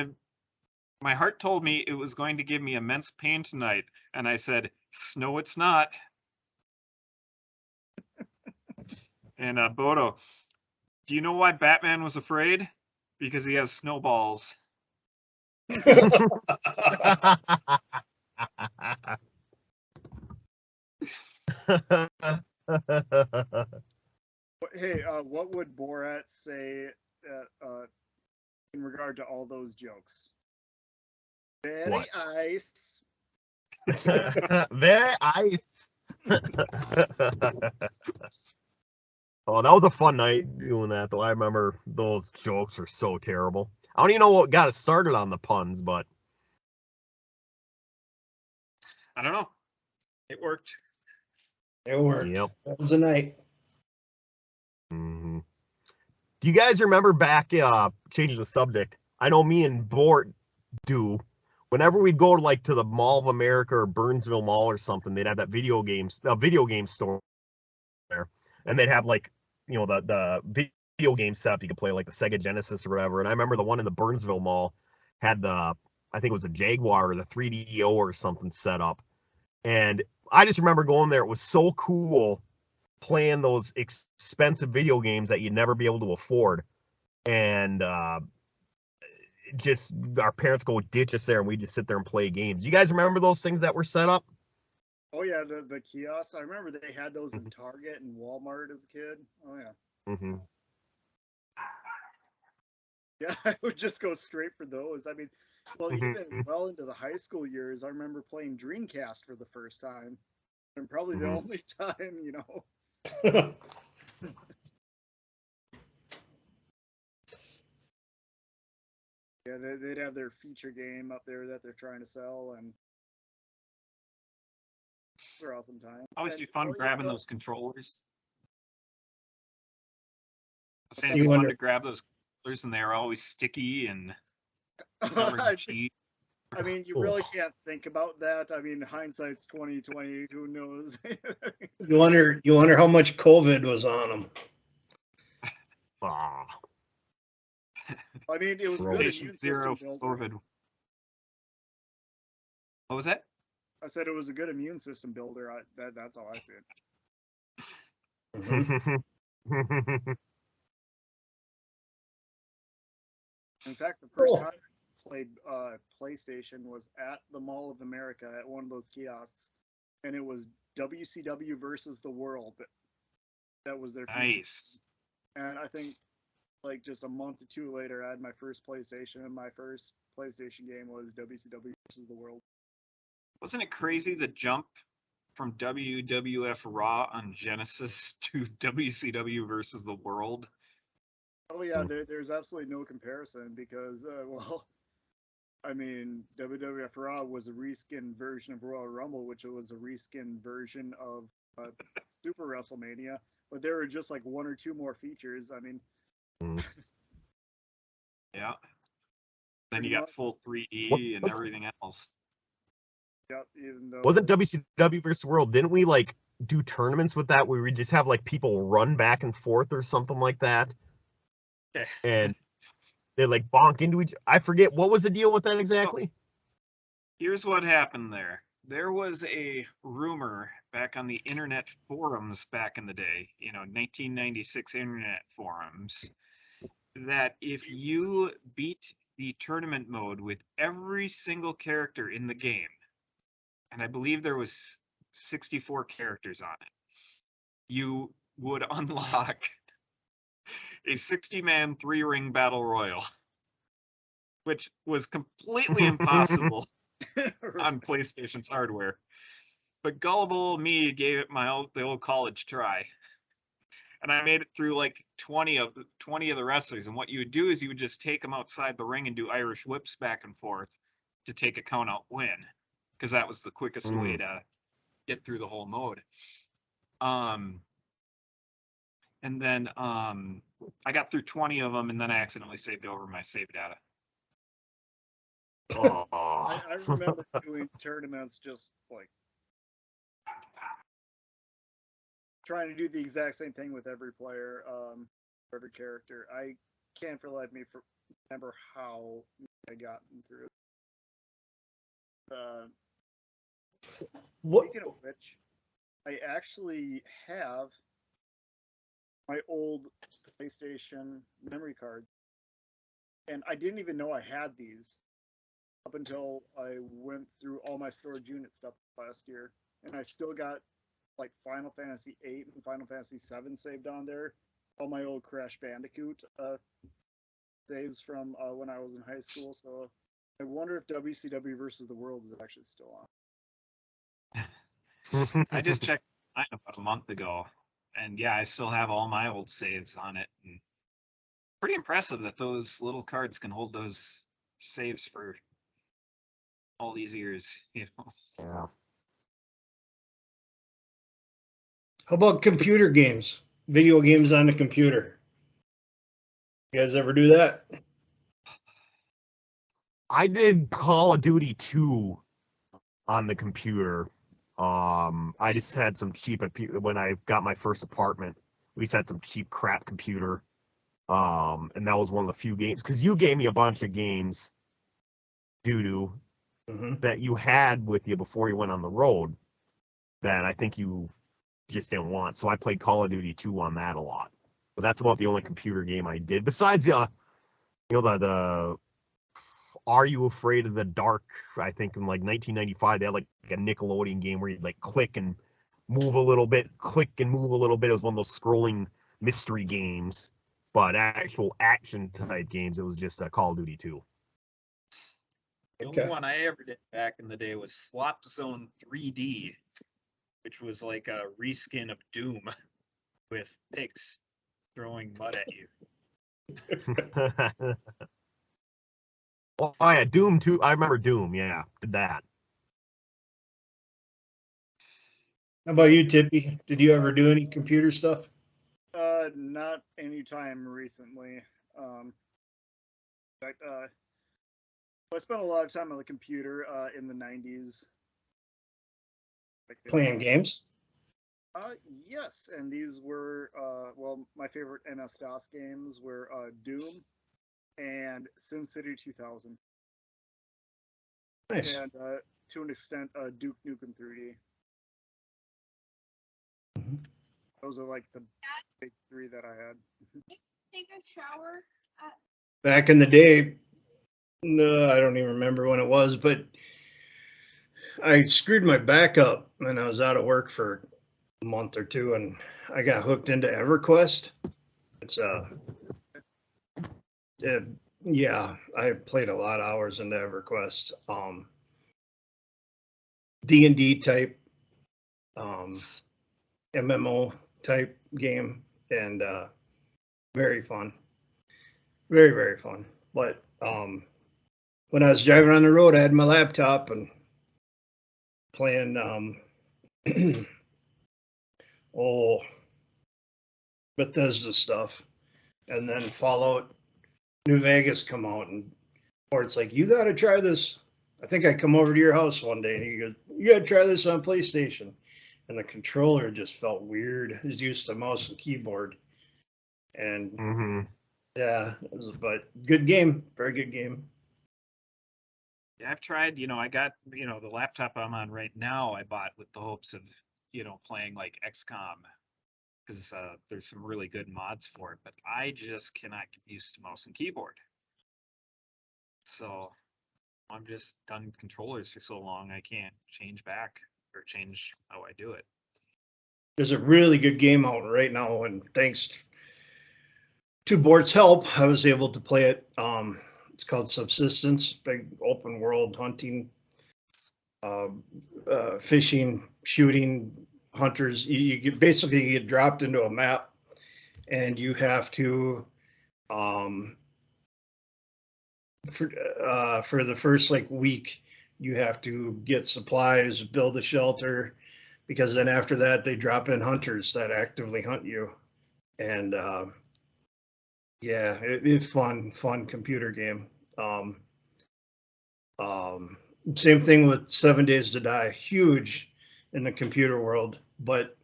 to give me immense pain tonight, and I said, "No, it's not." And Bodo, do you know why Batman was afraid? Because he has snowballs. Hey, what would Borat say in regard to all those jokes? Very ice. Very ice. Oh, that was a fun night doing that, though. I remember those jokes were so terrible. I don't even know what got us started on the puns, but I don't know. It worked. It worked. Yep. That was a night. Mm-hmm. Do you guys remember back, changing the subject? I know me and Bort do. Whenever we'd go to the Mall of America or Burnsville Mall or something, they'd have that video game store there, and they'd have the video game setup you could play like the Sega Genesis or whatever. And I remember the one in the Burnsville Mall had I think it was a Jaguar or the 3DO or something set up, and I just remember going there. It was so cool playing those expensive video games that you'd never be able to afford, and just our parents go ditch us there, and we just sit there and play games. You guys remember those things that were set up? Oh yeah, the kiosks. I remember they had those in Target and Walmart as a kid. Oh yeah. Mm-hmm. Yeah, I would just go straight for those. I mean, well, Mm-hmm. even well into the high school years, I remember playing Dreamcast for the first time, and probably the only time, Yeah, they'd have their feature game up there that they're trying to sell, and they're awesome time. Always And, be fun well, grabbing those controllers. I was saying that? it'd You be fun wonder, to grab those controllers, and they're always sticky and covered in cheese. I mean, you really can't think about that. I mean, hindsight's 2020. Who knows? you wonder how much COVID was on them. Ah, I mean, it was a good Patient immune Patient zero system builder. COVID. What was that? I said it was a good immune system builder. That's how I see it. Mhm. In fact, the first Cool. time I played PlayStation was at the Mall of America at one of those kiosks, and it was WCW versus the World. That was their feature. Nice. And I think like just a month or two later, I had my first PlayStation, and my first PlayStation game was WCW versus the World. Wasn't it crazy the jump from WWF Raw on Genesis to WCW versus the World? Oh yeah, there's absolutely no comparison because well, I mean, WWF Raw was a reskin version of Royal Rumble, which was a reskin version of Super WrestleMania, but there were just like one or two more features. I mean, Yeah. Then pretty you got much, full 3D and everything else. yeah, even though wasn't WCW versus World? Didn't we like do tournaments with that where we just have like people run back and forth or something like that? And they like bonk into each. I forget what was the deal with that exactly. Here's what happened there. There was a rumor back on the internet forums back in the day, 1996 internet forums, that if you beat the tournament mode with every single character in the game, and I believe there was 64 characters on it, you would unlock a 60-man 3-ring battle royal, which was completely impossible on PlayStation's hardware. But gullible me gave it the old college try. And I made it through like 20 of the wrestlers. And what you would do is you would just take them outside the ring and do Irish whips back and forth to take a count out win. Because that was the quickest way to get through the whole mode. And then I got through 20 of them, and then I accidentally saved over my save data. I remember doing tournaments just like trying to do the exact same thing with every player, every character. I can't for the life of me remember how I got through it. What? Speaking of which, I actually have my old PlayStation memory card, and I didn't even know I had these up until I went through all my storage unit stuff last year, and I still got like Final Fantasy VIII and Final Fantasy VII saved on there. All my old Crash Bandicoot saves from when I was in high school. So I wonder if WCW versus the World is actually still on. I just checked mine about a month ago, and yeah, I still have all my old saves on it. And pretty impressive that those little cards can hold those saves for all these years. Yeah. How about computer games? Video games on the computer. You guys ever do that? I did Call of Duty 2 on the computer. I just had some cheap when I got my first apartment. We just had some cheap crap computer. And that was one of the few games because you gave me a bunch of games, doo-doo, that you had with you before you went on the road that I think you just didn't want. So I played Call of Duty 2 on that a lot. But that's about the only computer game I did. Besides, the Are You Afraid of the Dark? I think in like 1995, they had like a Nickelodeon game where you'd like click and move a little bit, click and move a little bit. It was one of those scrolling mystery games. But actual action type games, it was just Call of Duty 2. The only one I ever did back in the day was Slop Zone 3D, which was like a reskin of Doom with pigs throwing mud at you. Oh, yeah, Doom too. I remember Doom. Yeah, did that. How about you, Tippy? Did you ever do any computer stuff? Not anytime recently. In fact, I spent a lot of time on the computer in the 90s. Playing games? Yes, and these were, well, my favorite MS-DOS games were Doom and SimCity 2000. Nice. And to an extent, Duke Nukem 3D. Mhm. Those are like the big three that I had. Take a shower. Back in the day, no, I don't even remember when it was, but I screwed my back up and I was out of work for a month or two, and I got hooked into EverQuest. It's yeah, I played a lot of hours into EverQuest. D&D type, MMO type game, and very fun, very very fun. But when I was driving on the road, I had my laptop and playing oh, Bethesda stuff, and then Fallout New Vegas come out, and or it's like, you got to try this. I think I come over to your house one day and you go, you got to try this on PlayStation, and the controller just felt weird. It's used to mouse and keyboard, and Mm-hmm. yeah, it was, but good game, very good game. Yeah, I've tried, I got, the laptop I'm on right now, I bought with the hopes of, playing like XCOM, because there's some really good mods for it, but I just cannot get used to mouse and keyboard. So I'm just done controllers for so long, I can't change back or change how I do it. There's a really good game out right now, and thanks to Bort's help, I was able to play it. It's called Subsistence, big open world hunting, fishing, shooting, hunters. You get, basically get dropped into a map, and you have to, for the first like week, you have to get supplies, build a shelter, because then after that they drop in hunters that actively hunt you, and yeah, it's fun computer game. Same thing with 7 Days to Die, huge in the computer world, but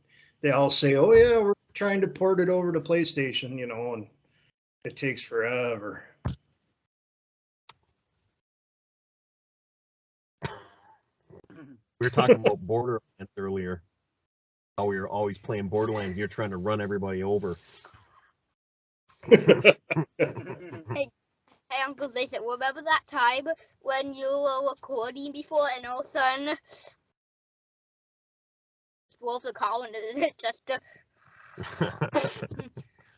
they all say, oh yeah, we're trying to port it over to PlayStation, and it takes forever. We were talking about Borderlands earlier. How we were always playing Borderlands. You're trying to run everybody over. Hey, Uncle Jason, remember that time when you were recording before and all of a sudden wolves are calling and it just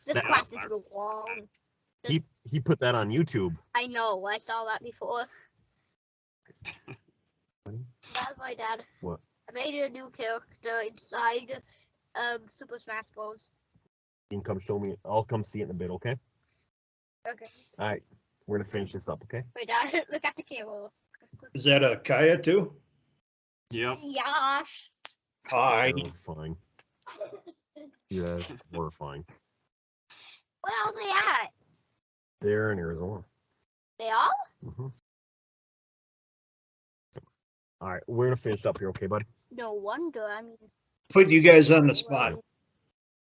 crashed into the wall. He put that on YouTube. I know, I saw that before. That's my dad. What? I made a new character inside Super Smash Bros. You can come show me. I'll come see it in a bit, okay? Okay. All right. We're going to finish this up, okay? Wait, Dad, look at the camera. Is that a Kaya too? Yep. Gosh. Hi. Horrifying. Yeah, horrifying. Where are they at? They're in Arizona. They are? Mm-hmm. All right. We're going to finish up here, okay, buddy? No wonder. I mean, Put you guys on the spot.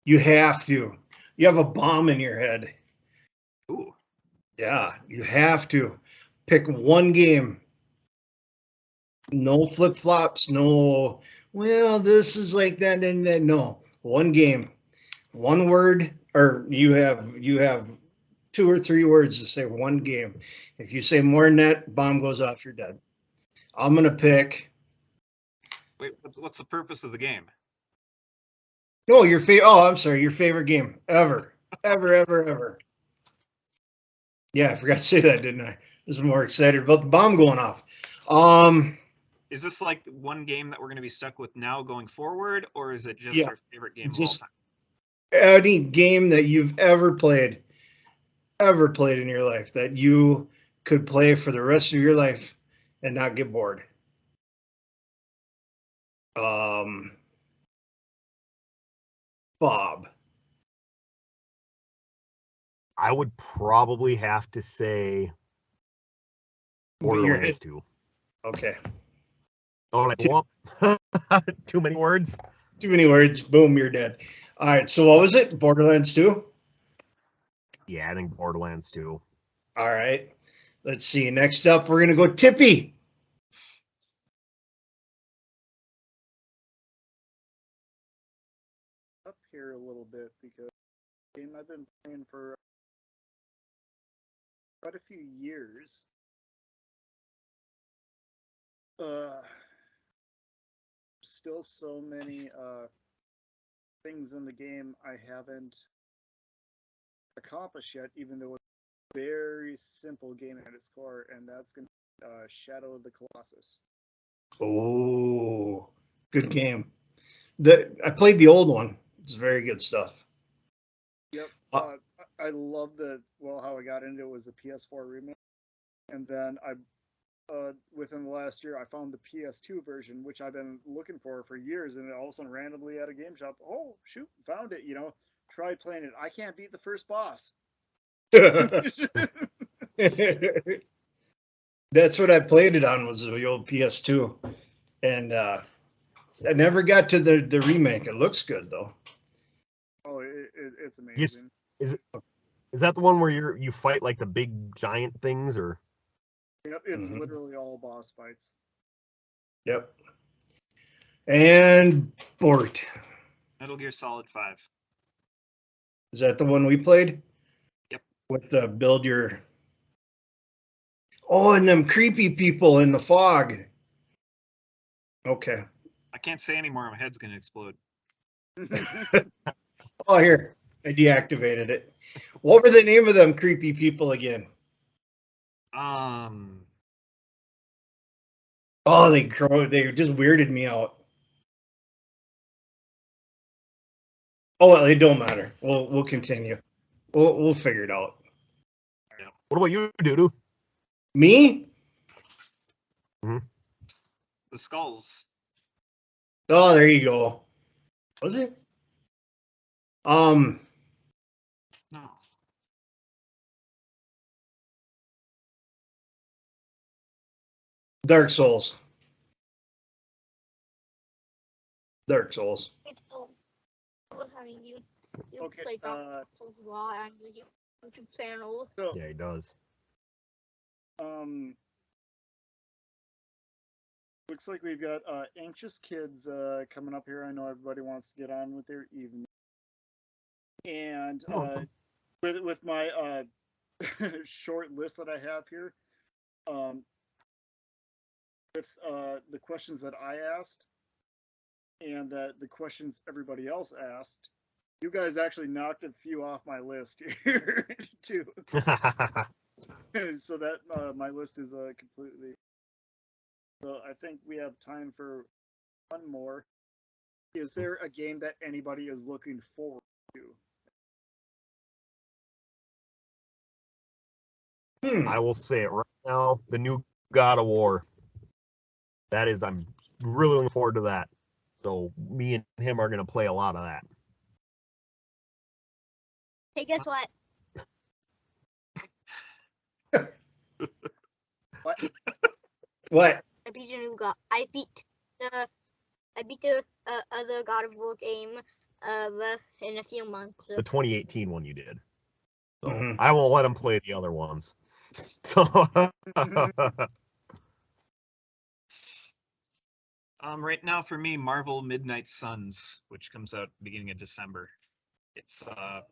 You have to. You have a bomb in your head. Ooh. Yeah, you have to pick one game. No flip flops. No. Well, this is like that and that. No, one game, one word, or you have 2 or 3 words to say one game. If you say more than that, bomb goes off. You're dead. I'm gonna pick. Wait, what's the purpose of the game? No, your favorite. Oh, I'm sorry. Your favorite game ever. Yeah, I forgot to say that, didn't I? I was more excited about the bomb going off. Is this like one game that we're going to be stuck with now going forward, or is it just Yeah, our favorite game just of all time? any game that you've ever played in your life that you could play for the rest of your life and not get bored? Bob. I would probably have to say Borderlands 2. Okay. Oh, like, whoop. Too many words. Too many words. Boom, you're dead. All right. So what was it? Borderlands 2? Yeah, I think Borderlands 2. All right. Let's see. Next up, we're going to go Tippy. Up here a little bit because the game I've been playing for quite a few years. Still so many things in the game I haven't accomplished yet, even though it's a very simple game at its core, and that's going to be Shadow of the Colossus. Oh, good game. I played the old one. It's very good stuff. Yep. I love how I got into it was the PS4 remake, and then within the last year, I found the PS2 version, which I've been looking for years, and all of a sudden, randomly at a game shop, oh shoot, found it. Tried playing it. I can't beat the first boss. That's what I played it on, was the old PS2, and I never got to the remake. It looks good though. Oh, it's amazing. Is that the one where you fight like the big giant things, or? Yep, it's literally all boss fights. Yep. And Bort. Metal Gear Solid 5. Is that the one we played? Yep. With the build your... Oh, and them creepy people in the fog. Okay. I can't say anymore. My head's going to explode. Oh, here. I deactivated it. What were the name of them creepy people again? Oh, they just weirded me out. Oh, well, it don't matter. We'll continue. We'll figure it out. What about you, Doodoo? Me? Mm-hmm. The skulls. Oh, there you go. Was it? No. Dark Souls. Dark Souls. You Okay, play Dark Souls a lot on your YouTube channel. So, Yeah, he does. looks like we've got anxious kids coming up here. I know everybody wants to get on with their evening, and with my short list that I have here, with the questions that I asked and the questions everybody else asked, you guys actually knocked a few off my list here too. So that my list is completely. So I think we have time for one more. Is there a game that anybody is looking forward to? I will say it right now, the new God of War. That is, I'm really looking forward to that. So me and him are going to play a lot of that. Hey, guess what? What? I beat the new God. I beat the other God of War game in a few months. The 2018 one you did. So Mhm. I won't let him play the other ones. So Right now for me, Marvel Midnight Suns, which comes out beginning of December. It's a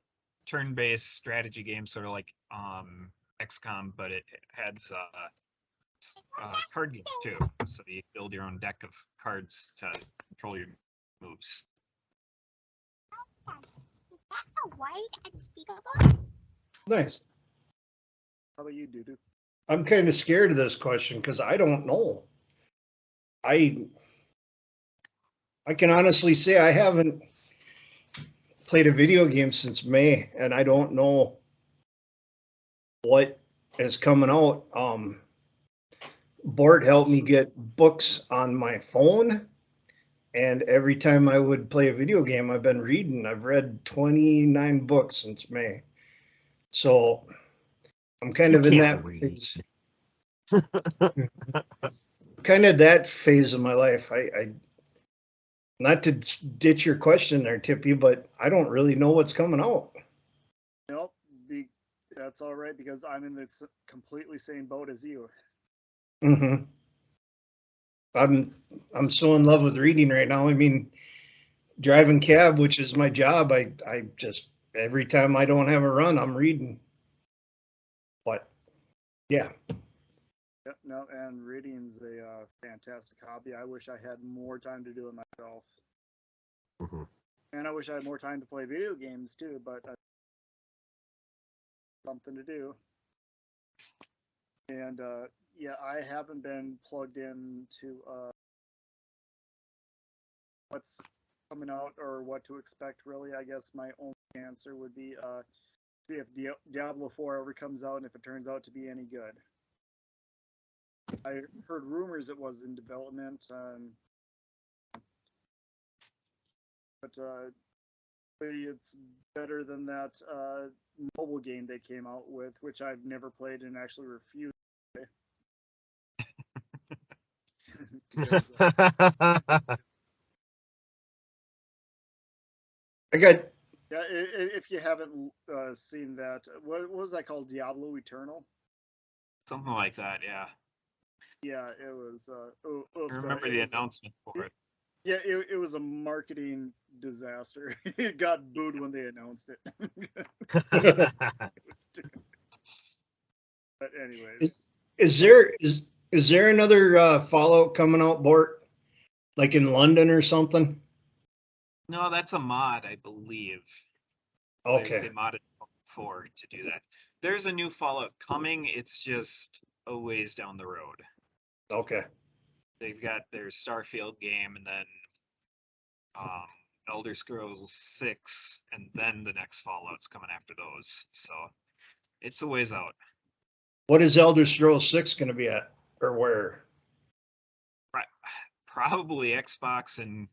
turn-based strategy game, sort of like XCOM, but it has card games too. So you build your own deck of cards to control your moves. Is that a white unspeakable? Nice. How about you, Dudu? I'm kind of scared of this question because I don't know. I can honestly say I haven't played a video game since May, and I don't know what is coming out. Bort helped me get books on my phone, and every time I would play a video game, I've been reading. I've read 29 books since May. So I'm kind You of in can't that read. phase. Kind of that phase of my life. I not to ditch your question there, Tippy, but I don't really know what's coming out. Nope, that's all right because I'm in this completely same boat as you. Mm-hmm. I'm so in love with reading right now. I mean, driving cab, which is my job, I just every time I don't have a run, I'm reading. But yeah. Yep, no, and reading's a fantastic hobby. I wish I had more time to do it myself. Mhm. And I wish I had more time to play video games too, but something to do. And yeah, I haven't been plugged in to what's coming out or what to expect really. I guess my only answer would be see if Diablo 4 ever comes out and if it turns out to be any good. I heard rumors it was in development, but it's better than that mobile game they came out with, which I've never played and actually refused to play. Because, I got yeah, if you haven't seen that, what was that called? Diablo Eternal? Something like that, yeah. Yeah, it was. I remember the announcement for it. Yeah, it was a marketing disaster. It got booed when they announced it. But anyways, is there another Fallout coming out, Bort? Like in London or something? No, that's a mod, I believe. They Okay. modded for to do that. There's a new Fallout coming. It's just a ways down the road. Okay. They've got their Starfield game and then um, Elder Scrolls 6, and then the next Fallout's coming after those. So it's a ways out. What is Elder Scrolls 6 going to be at, or where? Probably Xbox and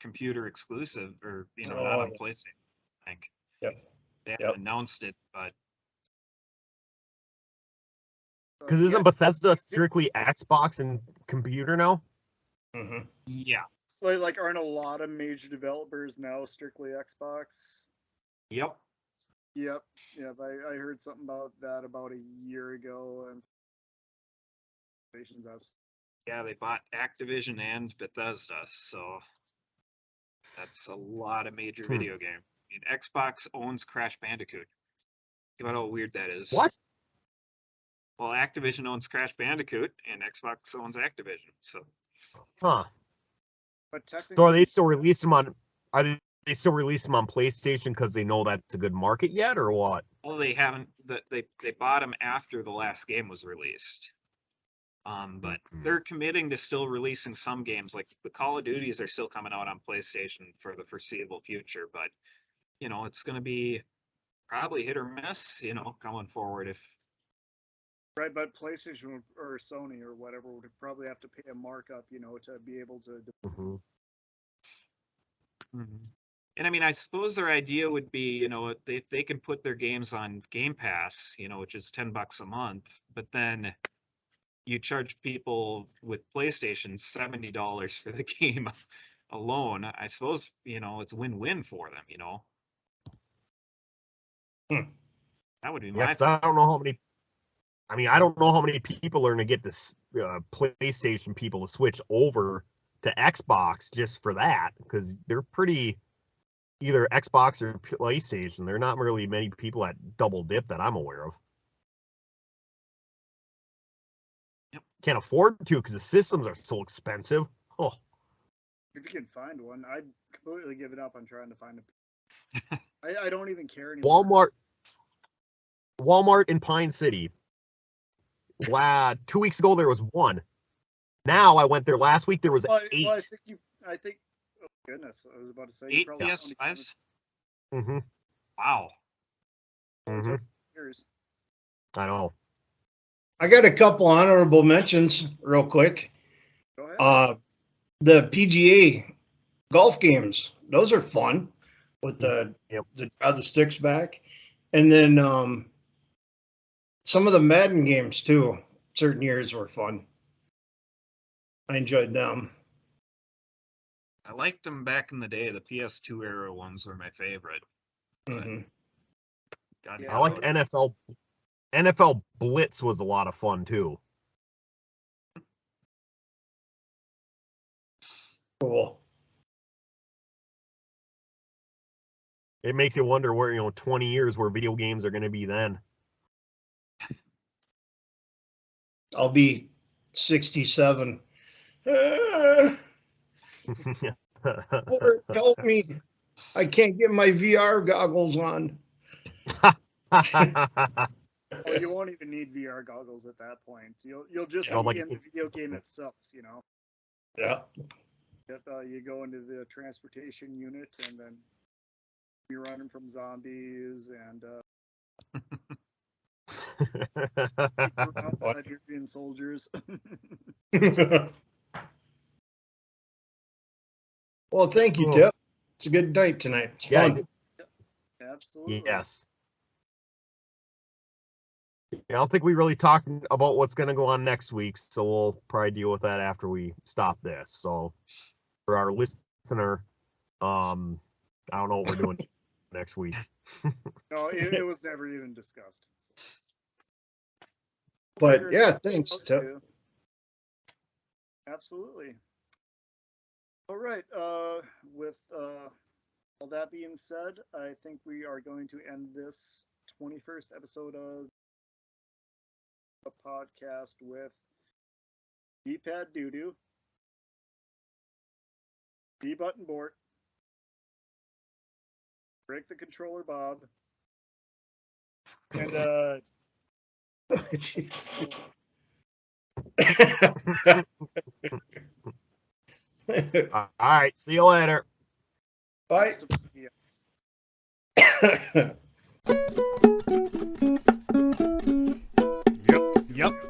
computer exclusive, or not Oh, on yeah. PlayStation. I think Yep. they haven't announced it, but Because isn't Bethesda strictly Xbox and computer now? Mm-hmm. yeah, like aren't a lot of major developers now strictly Xbox? yep. Yep. I heard something about that about a year ago, and Yeah, they bought Activision and Bethesda, so that's a lot of major video game. I mean, Xbox owns Crash Bandicoot. Think about how weird that is. What? Well, Activision owns Crash Bandicoot, and Xbox owns Activision. So, Huh. But technically, So are they still released them on? Are they still release them on PlayStation because they know that's a good market yet, or what? well, they haven't. They bought them after the last game was released. But they're committing to still releasing some games, like the Call of Duties are still coming out on PlayStation for the foreseeable future. But it's going to be probably hit or miss. Going forward if. right, but PlayStation or Sony or whatever would probably have to pay a markup, to be able to. Mm-hmm. And I mean, I suppose their idea would be, they can put their games on Game Pass, which is $10 a month, but then you charge people with PlayStation $70 for the game alone. I suppose, it's win-win for them. That would be Yeah, my. because I don't know how many. I mean, I don't know how many people are going to get this PlayStation people to switch over to Xbox just for that, because they're pretty either Xbox or PlayStation. There are not really many people that double dip that I'm aware of. Yep. Can't afford to because the systems are so expensive. Oh, If you can find one, I'd completely give it up on trying to find a. I don't even care anymore. Walmart in Pine City. 2 weeks ago there was one. Now I went there last week. There was 8. Well, I think. Oh goodness, I was about to say 8 PS5s. Mm-hmm. Wow. Mm-hmm. Years. I know. I got a couple honorable mentions real quick. Go ahead. The PGA golf games, those are fun with the draw the sticks back. And then some of the Madden games too, certain years were fun. I enjoyed them. I liked them back in the day. The PS2 era ones were my favorite. Mhm. God, Yeah. I liked NFL Blitz was a lot of fun too. Cool. It makes you wonder where 20 years where video games are going to be then. I'll be 67. Lord, help me. I can't get my VR goggles on. Oh, you won't even need VR goggles at that point. You'll just Yeah, be like- in the video game itself. Yeah. If you go into the transportation unit and then you're running from zombies and Siberian soldiers. Well, thank you, Cool. Tip. It's a good night tonight. It's Yeah, fun. Absolutely. Yes. I don't think we really talked about what's going to go on next week, so we'll probably deal with that after we stop this. So for our listener, I don't know what we're doing next week. No, it was never even discussed. But yeah, thanks, Tip. Absolutely. All right. With all that being said, I think we are going to end this 21st episode of a podcast with D-pad Doodoo, D-button Bort, break the controller Bob, and All right. See you later. Bye. Yep.